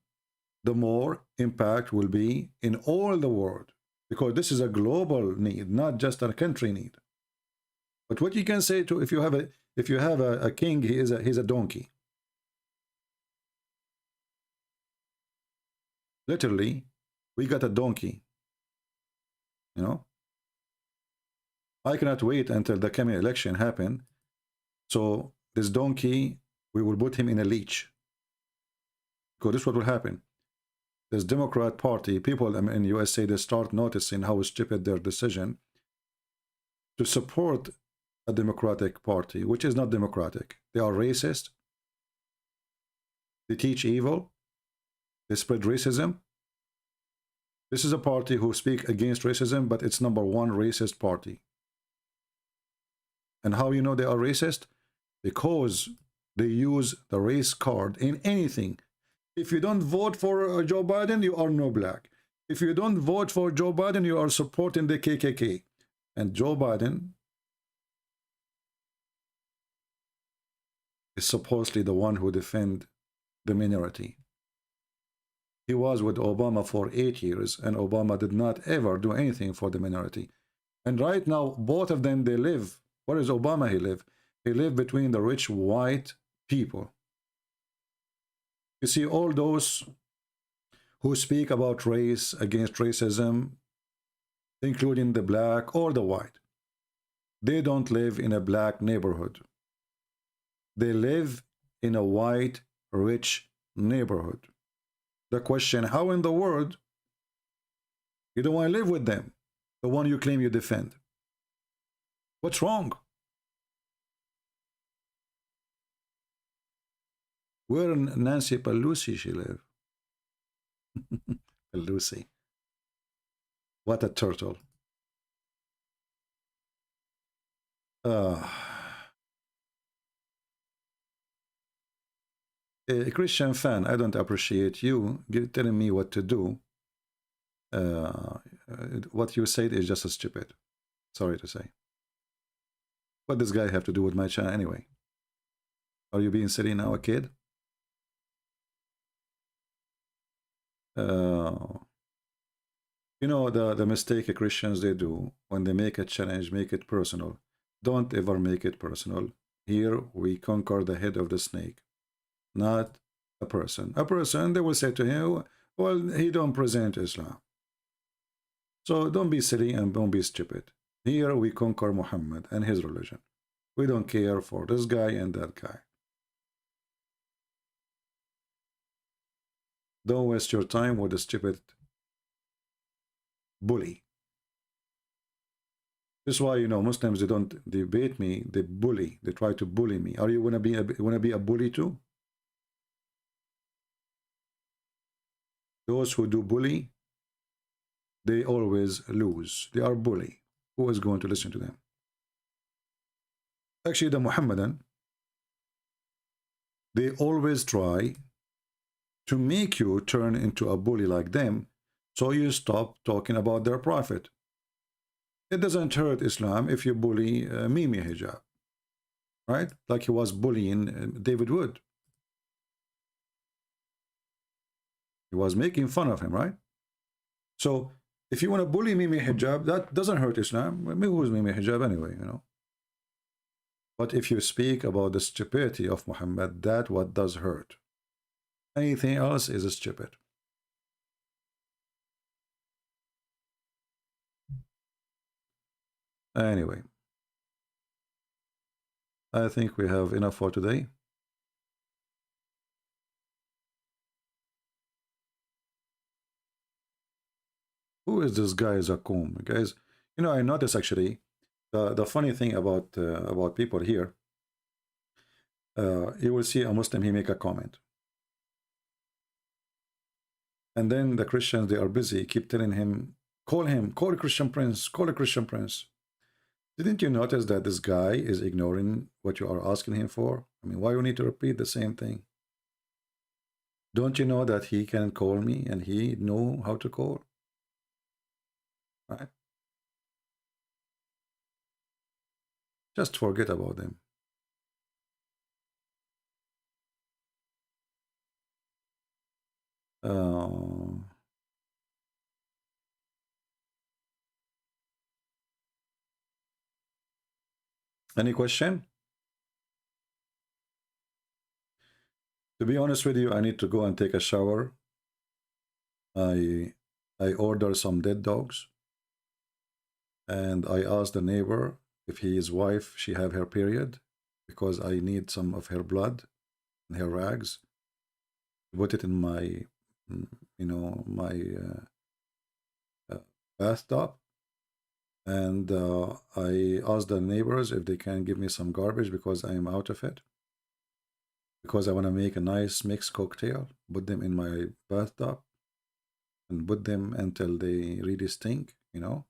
Speaker 7: the more impact will be in all the world, because this is a global need, not just a country need. But what you can say to, if you have a king, he's a donkey. Literally, we got a donkey. You know, I cannot wait until the coming election happen. So this donkey, we will put him in a leash. Because this is what will happen. This Democrat Party, people in USA, they start noticing how stupid their decision to support a Democratic Party, which is not democratic. They are racist. They teach evil. They spread racism. This is a party who speak against racism, but it's #1 racist party. And how you know they are racist? Because they use the race card in anything. If you don't vote for Joe Biden, you are no black. If you don't vote for Joe Biden, you are supporting the KKK. And Joe Biden is supposedly the one who defend the minority. He was with Obama for 8 years, and Obama did not ever do anything for the minority. And right now, both of them, they live. Where is Obama? He live? He live between the rich white people. You see, all those who speak about race, against racism, including the black or the white, they don't live in a black neighborhood. They live in a white, rich neighborhood. The question, how in the world you don't want to live with them, the one you claim you defend? What's wrong? Where in Nancy Pelosi she live? Pelosi. What a turtle. A Christian fan, I don't appreciate you telling me what to do. What you said is just stupid. Sorry to say. What does this guy have to do with my channel anyway? Are you being silly now, a kid? You know, the mistake Christians they do when they make a challenge, make it personal. Don't ever make it personal. Here we conquer the head of the snake, not a person. A person, they will say to him, well, he don't present Islam. So don't be silly and don't be stupid. Here we conquer Muhammad and his religion. We don't care for this guy and that guy. Don't waste your time with a stupid bully. This is why, you know, Muslims, they don't debate me, they bully. They try to bully me. Are you wanna be a bully too? Those who do bully, they always lose. They are bully. Who is going to listen to them? Actually, the Muhammadan, they always try to make you turn into a bully like them, so you stop talking about their prophet. It doesn't hurt Islam if you bully Mimi Hijab, right? Like he was bullying David Wood. He was making fun of him, right? So if you want to bully Mimi Hijab, that doesn't hurt Islam. I mean, who is Mimi Hijab anyway, you know? But if you speak about the stupidity of Muhammad, that what does hurt. Anything else is stupid. Anyway, I think we have enough for today. Who is this guy Zakum? Guys, you know, I noticed actually the funny thing about people here. You will see a Muslim, he make a comment. And then the Christians, they are busy, keep telling him, call a Christian prince, call a Christian prince. Didn't you notice that this guy is ignoring what you are asking him for? I mean, why you need to repeat the same thing? Don't you know that he can call me and he know how to call? Right? Just forget about them. Any question? To be honest with you, I need to go and take a shower. I order some dead dogs. And I asked the neighbor if his wife, she have her period, because I need some of her blood and her rags. Put it in my, you know, my bathtub. And I asked the neighbors if they can give me some garbage because I am out of it. Because I want to make a nice mixed cocktail, put them in my bathtub, and put them until they really stink, you know,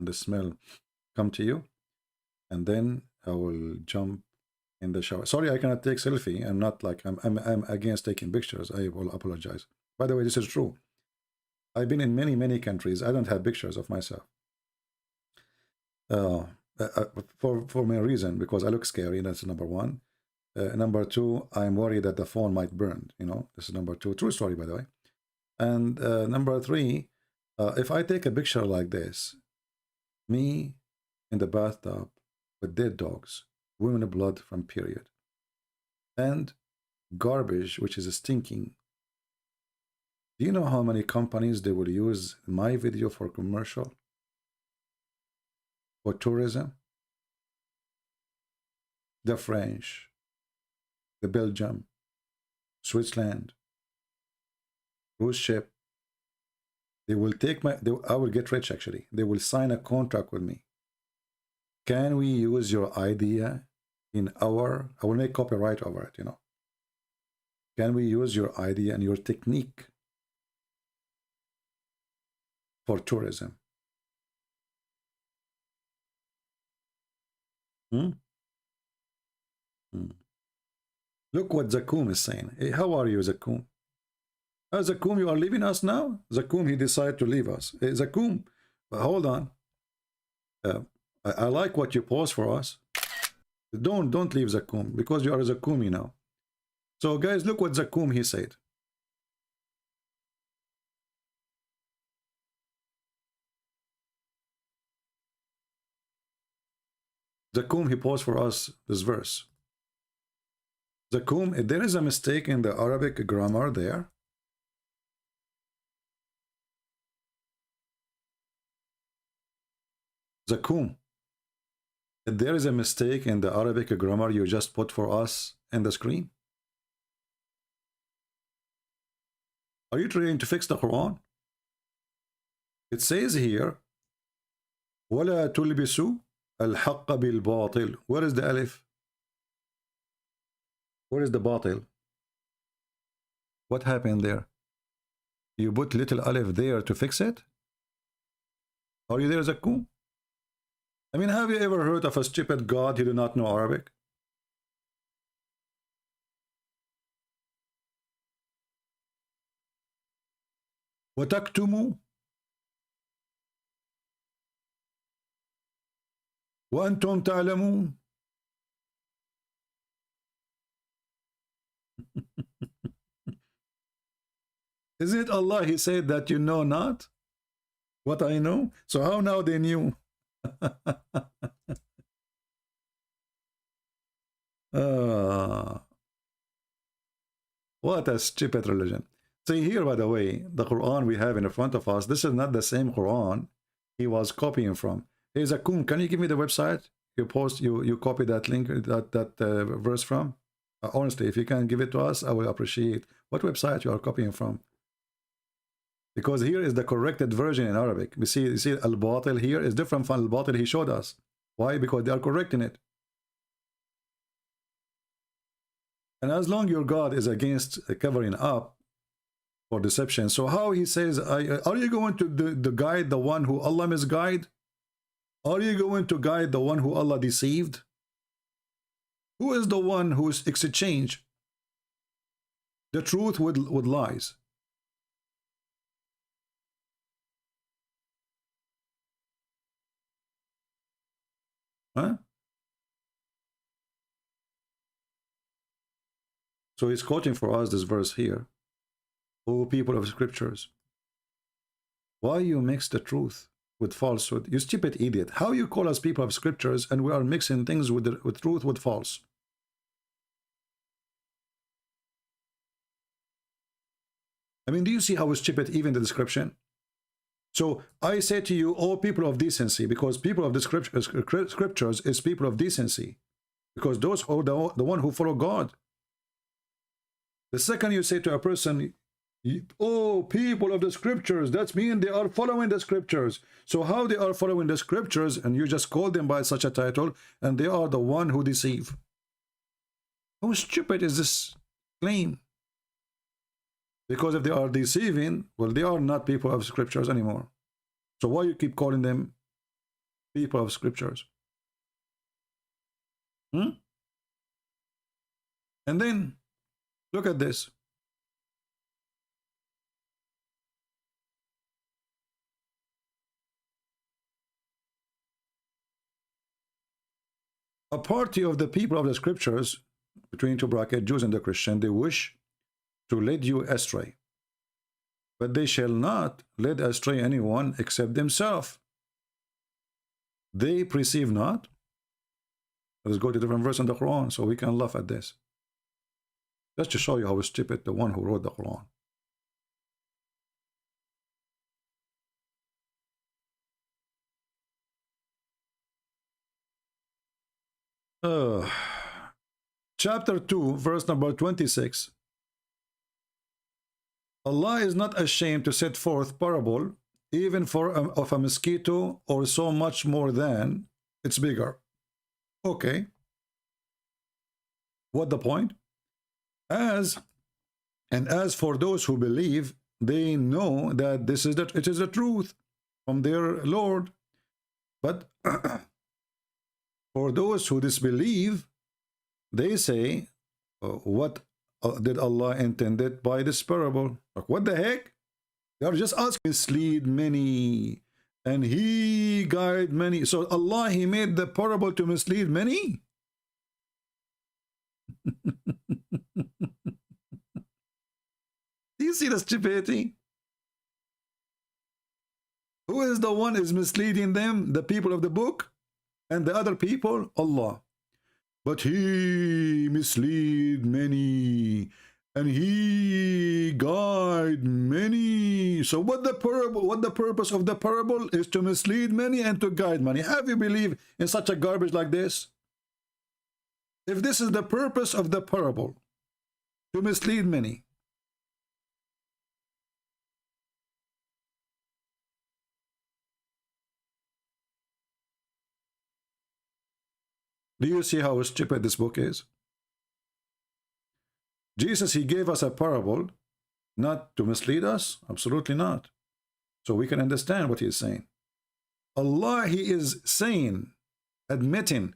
Speaker 7: and the smell come to you. And then I will jump in the shower. Sorry, I cannot take selfie. I'm not like, I'm against taking pictures. I will apologize. By the way, this is true. I've been in many countries. I don't have pictures of myself. For my reason, because I look scary. That's number one. Number two, I'm worried that the phone might burn. You know, this is number two. True story, by the way. And number three, if I take a picture like this, me in the bathtub with dead dogs, women blood from period, and garbage, which is stinking. Do you know how many companies they will use my video for commercial? For tourism? The French, the Belgium, Switzerland, cruise ship. They will take my, I will get rich actually. They will sign a contract with me. Can we use your idea in our, I will make copyright over it, you know. Can we use your idea and your technique for tourism? Look what Zakum is saying. Hey, how are you, Zakum? Zakum, you are leaving us now? Zakum, he decided to leave us. Hey, Zakum, hold on. I like what you post for us. Don't leave Zakum, because you are Zakum, you know. So guys, look what Zakum he said. Zakum, he posed for us this verse. Zakum, there is a mistake in the Arabic grammar there. Zakum, there is a mistake in the Arabic grammar you just put for us in the screen. Are you trying to fix the Quran? It says here, وَلَا تُلْبِسُوا الْحَقَّ بِالْبَاطِلِ. Where is the alif? Where is the batil? What happened there? You put little alif there to fix it? Are you there, Zakum? I mean, have you ever heard of a stupid God who do not know Arabic? وَتَكْتُمُوا وَأَنْتُمْ تَعْلَمُونَ. Isn't it Allah, he said that you know not what I know? So how now they knew? What a stupid religion. See here, by the way, the Quran we have in front of us, this is not the same Quran he was copying from. Hey Zakum, can you give me the website you copy that link, that verse from? Honestly, if you can give it to us, I will appreciate. What website you are copying from? Because here is the corrected version in Arabic. You see al-batil here is different from al-batil he showed us. Why? Because they are correcting it. And as long your God is against covering up for deception, so how he says, are you going to guide the one who Allah misguide? Are you going to guide the one who Allah deceived? Who is the one who exchanged the truth with lies? Huh? So he's quoting for us this verse here. O people of scriptures, why you mix the truth with falsehood? You stupid idiot. How you call us people of scriptures and we are mixing things with truth with false? I mean, do you see how stupid even the description? So I say to you, all people of decency, because people of the scriptures is people of decency, because those are the one who follow God. The second you say to a person, oh, people of the scriptures, that means they are following the scriptures. So how they are following the scriptures, and you just call them by such a title, and they are the one who deceive? How stupid is this claim? Because if they are deceiving, well, they are not people of scriptures anymore. So why you keep calling them people of scriptures? And then, look at this. A party of the people of the scriptures, between two brackets, Jews and the Christian, they wish to lead you astray. But they shall not lead astray anyone except themselves. They perceive not. Let's go to a different verse in the Quran so we can laugh at this. Just to show you how stupid the one who wrote the Quran. Chapter 2, verse number 26. Allah is not ashamed to set forth parable, even of a mosquito, or so much more than it's bigger. Okay. What the point? As for those who believe, they know that it is the truth from their Lord. But for those who disbelieve, they say, what did Allah intended by this parable? Like, what the heck? They are just asking, mislead many, and he guide many. So Allah, he made the parable to mislead many? Do you see the stupidity? Who is the one is misleading them? The people of the book? And the other people? Allah. But he mislead many, and he guide many. So what the purpose of the parable is to mislead many and to guide many. Have you believed in such a garbage like this? If this is the purpose of the parable, to mislead many, do you see how stupid this book is? Jesus, he gave us a parable not to mislead us? Absolutely not. So we can understand what he is saying. Allah, he is saying, admitting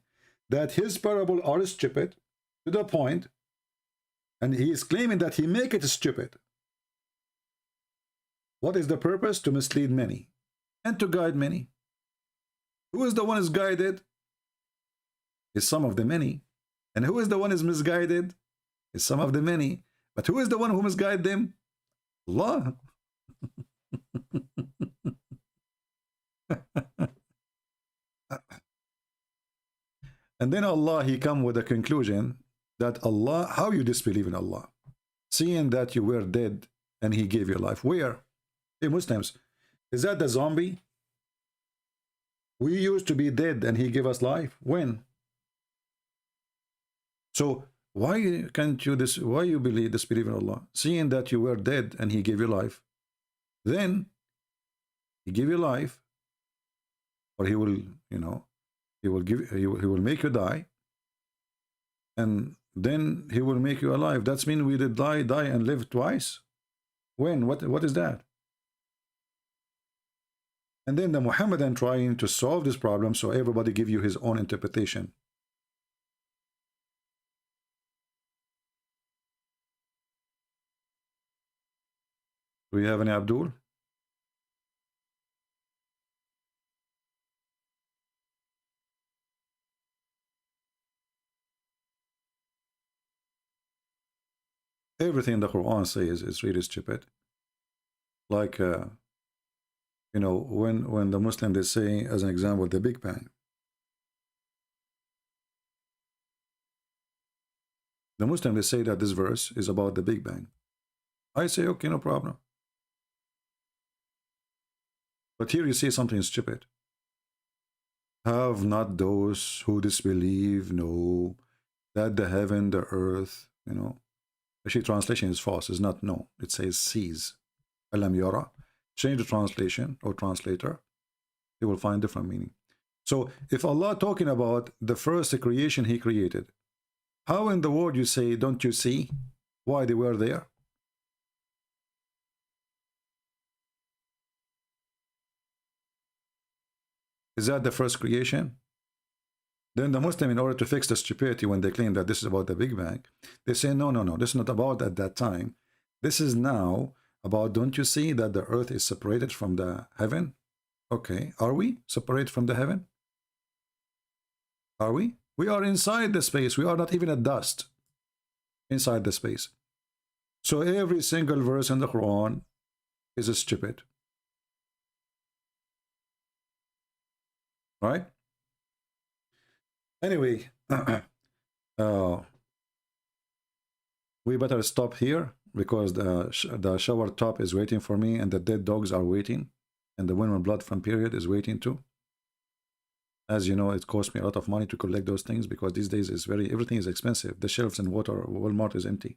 Speaker 7: that his parable are stupid to the point, and he is claiming that he make it stupid. What is the purpose? To mislead many and to guide many. Who is the one is guided? Is some of the many. And who is the one is misguided? Is some of the many. But who is the one who misguide them? Allah. And then Allah, he come with a conclusion that Allah, how you disbelieve in Allah? Seeing that you were dead and he gave you life. Where? Hey, Muslims, is that the zombie? We used to be dead and he gave us life. When? So why can't you why you disbelieve in Allah? Seeing that you were dead and he gave you life, then he gave you life, or he will, he will make you die, and then he will make you alive. That's mean we did die and live twice. When? What is that? And then the Muhammadan trying to solve this problem, so everybody give you his own interpretation. Do we have any Abdul? Everything the Quran says is really stupid. Like, when the Muslim, they say, as an example, the Big Bang. The Muslim, they say that this verse is about the Big Bang. I say, okay, no problem. But here you say something stupid. Have not those who disbelieve know that the heaven, the earth, Actually, translation is false. It's not no. It says sees. Alam yara. Change the translation or translator. You will find different meaning. So if Allah talking about the first creation he created, how in the world you say, don't you see why they were there? Is that the first creation? Then the Muslim, in order to fix the stupidity when they claim that this is about the Big Bang, they say, no, this is not about at that time. This is now about, don't you see that the earth is separated from the heaven? Okay, are we separated from the heaven? Are we? We are inside the space. We are not even a dust inside the space. So every single verse in the Quran is stupid. Right? Anyway, we better stop here because the shower top is waiting for me and the dead dogs are waiting and the women blood from period is waiting too. As you know, it costs me a lot of money to collect those things because these days everything is expensive. The shelves in Walmart is empty.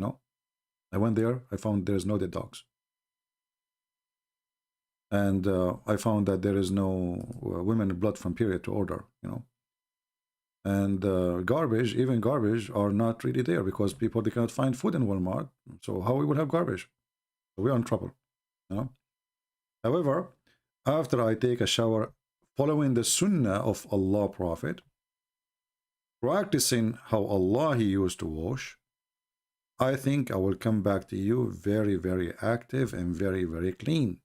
Speaker 7: I went there, I found there's no dead dogs. And I found that there is no women blood from period to order, And garbage, even garbage, are not really there because people, they cannot find food in Walmart. So how we will have garbage? So we are in trouble. However, after I take a shower, following the sunnah of Allah Prophet, practicing how Allah he used to wash, I think I will come back to you very, very active and very, very clean.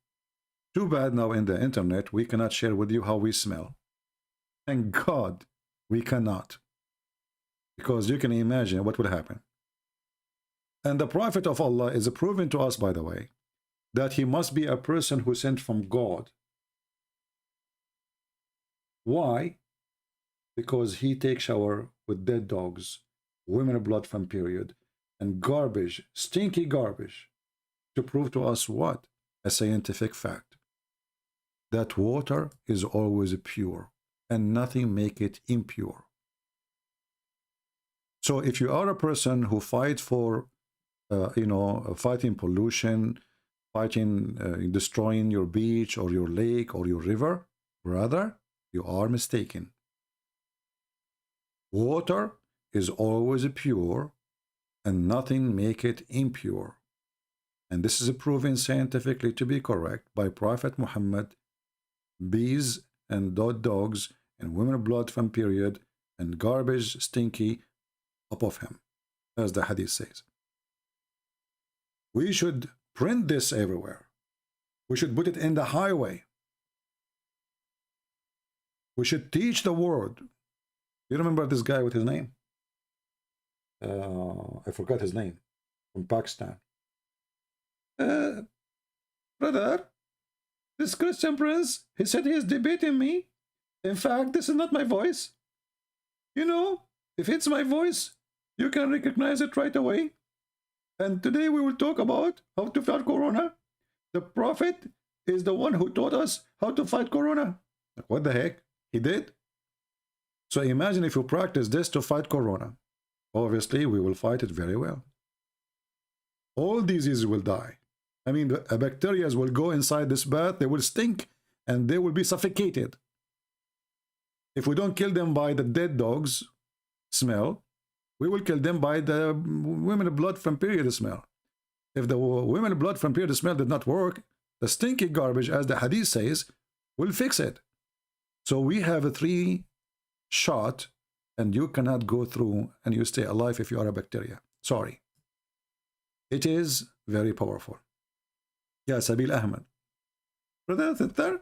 Speaker 7: Too bad now in the internet we cannot share with you how we smell. Thank God we cannot. Because you can imagine what would happen. And the Prophet of Allah is proven to us, by the way, that he must be a person who sent from God. Why? Because he takes shower with dead dogs, women blood from period, and garbage, stinky garbage, to prove to us what? A scientific fact. That water is always pure, and nothing make it impure. So if you are a person who fight for, fighting pollution, fighting destroying your beach or your lake or your river, brother, you are mistaken. Water is always pure and nothing make it impure. And this is proven scientifically to be correct by Prophet Muhammad. Bees and dogs and women blood from period and garbage stinky up of him, as the hadith says. We should print this everywhere. We should put it in the highway. We should teach the world. You remember this guy with his name? I forgot his name. From Pakistan. Brother, this Christian prince, he said he is debating me. In fact, this is not my voice. If it's my voice, you can recognize it right away. And today we will talk about how to fight Corona. The Prophet is the one who taught us how to fight Corona. Like, what the heck? He did? So imagine if you practice this to fight corona. Obviously, we will fight it very well. All diseases will die. I mean, the bacteria will go inside this bath, they will stink, and they will be suffocated. If we don't kill them by the dead dogs smell, we will kill them by the women blood from period smell. If the women blood from period smell did not work, the stinky garbage, as the hadith says, will fix it. So we have a 3-shot, and you cannot go through and you stay alive if you are a bacteria. Sorry. It is very powerful. Ya Sabil Ahmed. Brother Thittar,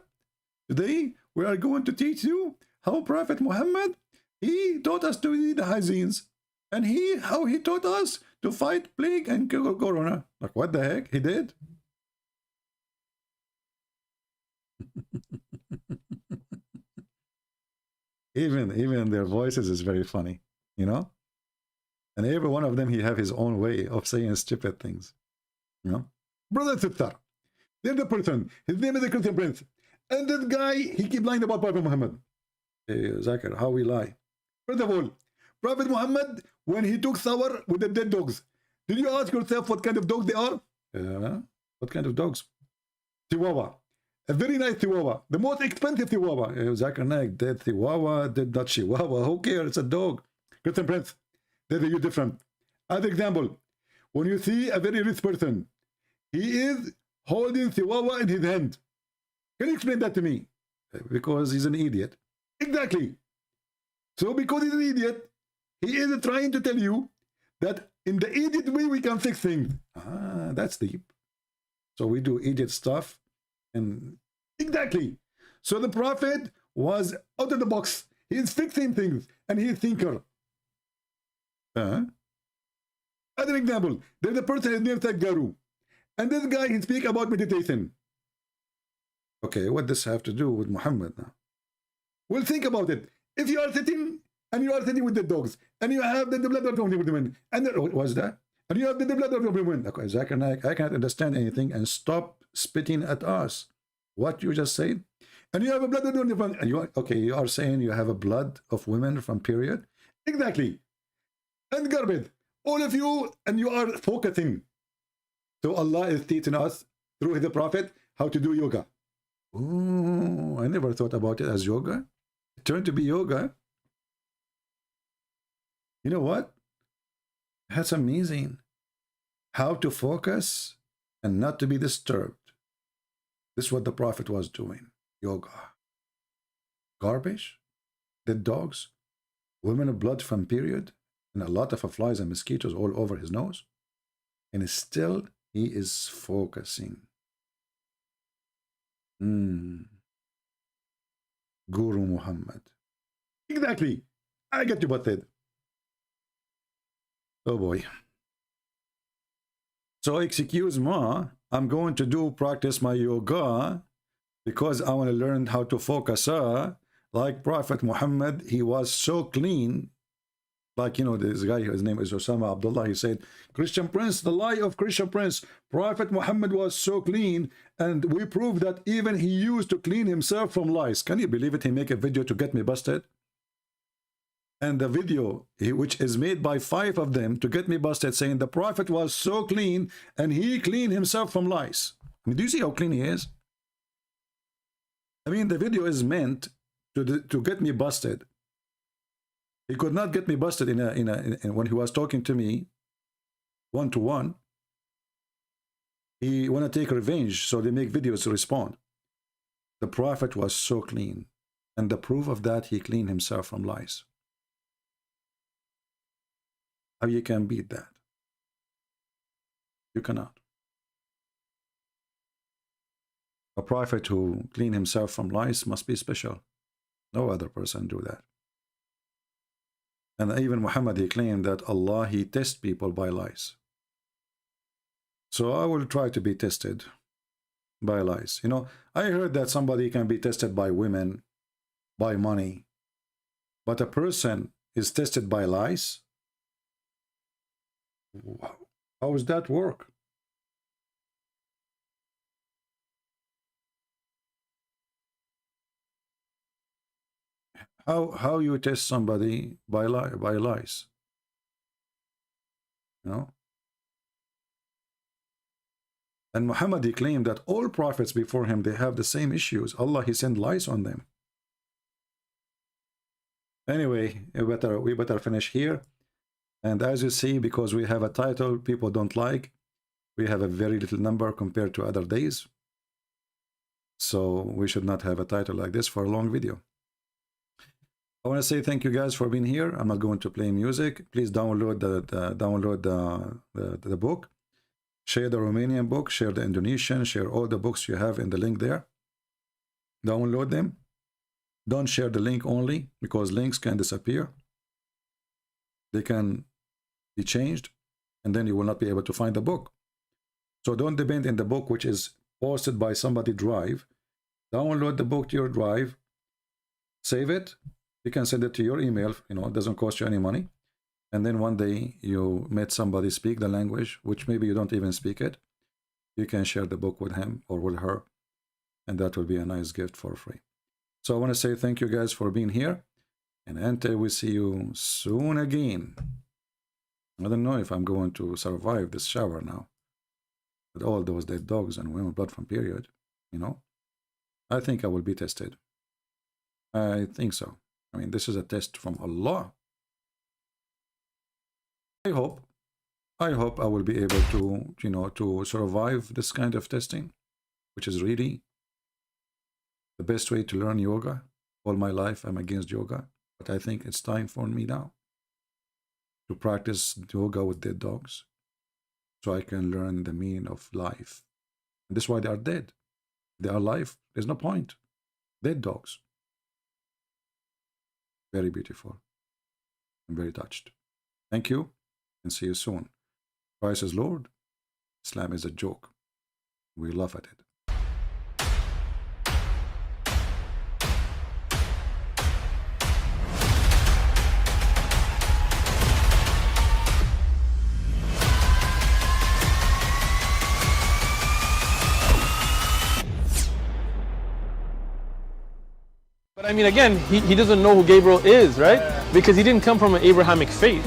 Speaker 7: today we are going to teach you how Prophet Muhammad, he taught us to eat the hygienes. And how he taught us to fight plague and corona. Like, what the heck? He did? even their voices is very funny, you know? And every one of them, he have his own way of saying stupid things, you know? Brother Thittar, there's the person, his name is the Christian Prince, and that guy, he keep lying about Prophet Muhammad. Hey, Zakir, how we lie? First of all, Prophet Muhammad, when he took shower with the dead dogs, did you ask yourself what kind of dogs they are? What kind of dogs? Chihuahua. A very nice Chihuahua. The most expensive Chihuahua. Zakir Naik, dead Chihuahua, dead not Chihuahua. Who cares? It's a dog. Christian Prince, there's a huge difference. As example, when you see a very rich person, he is holding Chihuahua in his hand. Can you explain that to me? Because he's an idiot. Exactly. So because he's an idiot, he is trying to tell you that in the idiot way we can fix things. Ah, that's deep. So we do idiot stuff. And exactly. So the Prophet was out of the box. He is fixing things. And he is thinker. Other example. There's a person named Garu. And this guy, he speaks about meditation. Okay, what does this have to do with Muhammad now? Well, think about it. If you are sitting and you are sitting with the dogs, and you have the blood of the women, and what was that? And you have the blood of the women. Okay, Zakir Naik, I can't understand anything, and stop spitting at us. What you just said? And you have a blood of the women, and you are, okay, you are saying you have a blood of women from period? Exactly. And garbage. All of you, and you are focusing. So Allah is teaching us through the Prophet how to do yoga. Oh, I never thought about it as yoga. It turned to be yoga. You know what? That's amazing. How to focus and not to be disturbed. This is what the Prophet was doing. Yoga. Garbage, dead dogs, women of blood from period, and a lot of flies and mosquitoes all over his nose. And still, he is focusing. Guru Muhammad. Exactly. I get you butted. Oh boy. So excuse me, I'm going to practice my yoga because I want to learn how to focus. Like Prophet Muhammad, he was so clean. Like, you know, this guy, his name is Osama Abdullah, he said, Christian Prince, the lie of Christian Prince. Prophet Muhammad was so clean, and we proved that even he used to clean himself from lice. Can you believe it? He make a video to get me busted. And the video, which is made by 5 of them to get me busted, saying the Prophet was so clean, and he cleaned himself from lice. I mean, do you see how clean he is? I mean, the video is meant to get me busted. He could not get me busted when he was talking to me one-to-one. He want to take revenge, so they make videos to respond. The Prophet was so clean, and the proof of that, he cleaned himself from lice. How you can beat that? You cannot. A prophet who cleaned himself from lice must be special. No other person do that. And even Muhammad, he claimed that Allah, he tests people by lies. So I will try to be tested by lies. You know, I heard that somebody can be tested by women, by money. But a person is tested by lies? How does that work? How you test somebody by lies? You know? And Muhammad, he claimed that all prophets before him, they have the same issues. Allah, he sent lies on them. Anyway, we better finish here. And as you see, because we have a title people don't like, we have a very little number compared to other days. So we should not have a title like this for a long video. I want to say thank you guys for being here. I'm not going to play music. Please download the book. Share the Romanian book, share the Indonesian, share all the books you have in the link there. Download them. Don't share the link only, because links can disappear. They can be changed, and then you will not be able to find the book. So don't depend on the book which is posted by somebody drive. Download the book to your drive, save it. You can send it to your email, you know, it doesn't cost you any money. And then one day you met somebody speak the language, which maybe you don't even speak it. You can share the book with him or with her, and that will be a nice gift for free. So I want to say thank you guys for being here, and until we see you soon again. I don't know if I'm going to survive this shower now with all those dead dogs and women blood from period, you know. I think I will be tested. I think so. I mean, this is a test from Allah. I hope I will be able to, you know, to survive this kind of testing, which is really the best way to learn yoga. All my life I'm against yoga, but I think it's time for me now to practice yoga with dead dogs so I can learn the meaning of life. And this is why they are dead. They are alive. There's no point. Dead dogs. Very beautiful. I'm very touched. Thank you, and see you soon. Christ is Lord. Islam is a joke. We laugh at it.
Speaker 1: But I mean, again, he doesn't know who Gabriel is, right? Because he didn't come from an Abrahamic faith.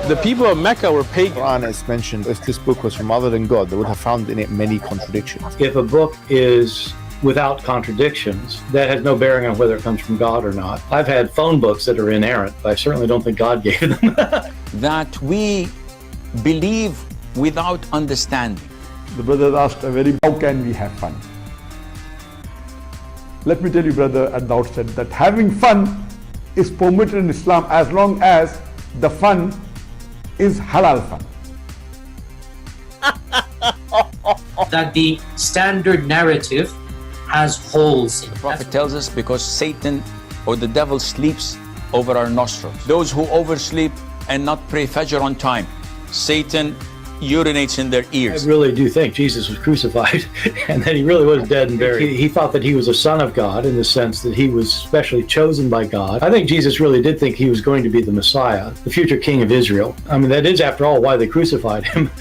Speaker 1: The people of Mecca were pagan.
Speaker 2: Quran is mentioned, if this book was from other than God, they would have found in it many contradictions.
Speaker 3: If a book is without contradictions, that has no bearing on whether it comes from God or not. I've had phone books that are inerrant, but I certainly don't think God gave them.
Speaker 4: That we believe without understanding.
Speaker 5: The brother asked how can we have fun? Let me tell you, brother, at the outset that having fun is permitted in Islam as long as the fun is halal fun.
Speaker 6: That the standard narrative has holes in it.
Speaker 4: The Prophet tells us because Satan or the devil sleeps over our nostrils. Those who oversleep and not pray Fajr on time, Satan urinates in their ears.
Speaker 3: I really do think Jesus was crucified and that he really was dead and buried. He thought that he was a son of God in the sense that he was specially chosen by God. I think Jesus really did think he was going to be the Messiah, the future king of Israel. I mean, that is, after all, why they crucified him.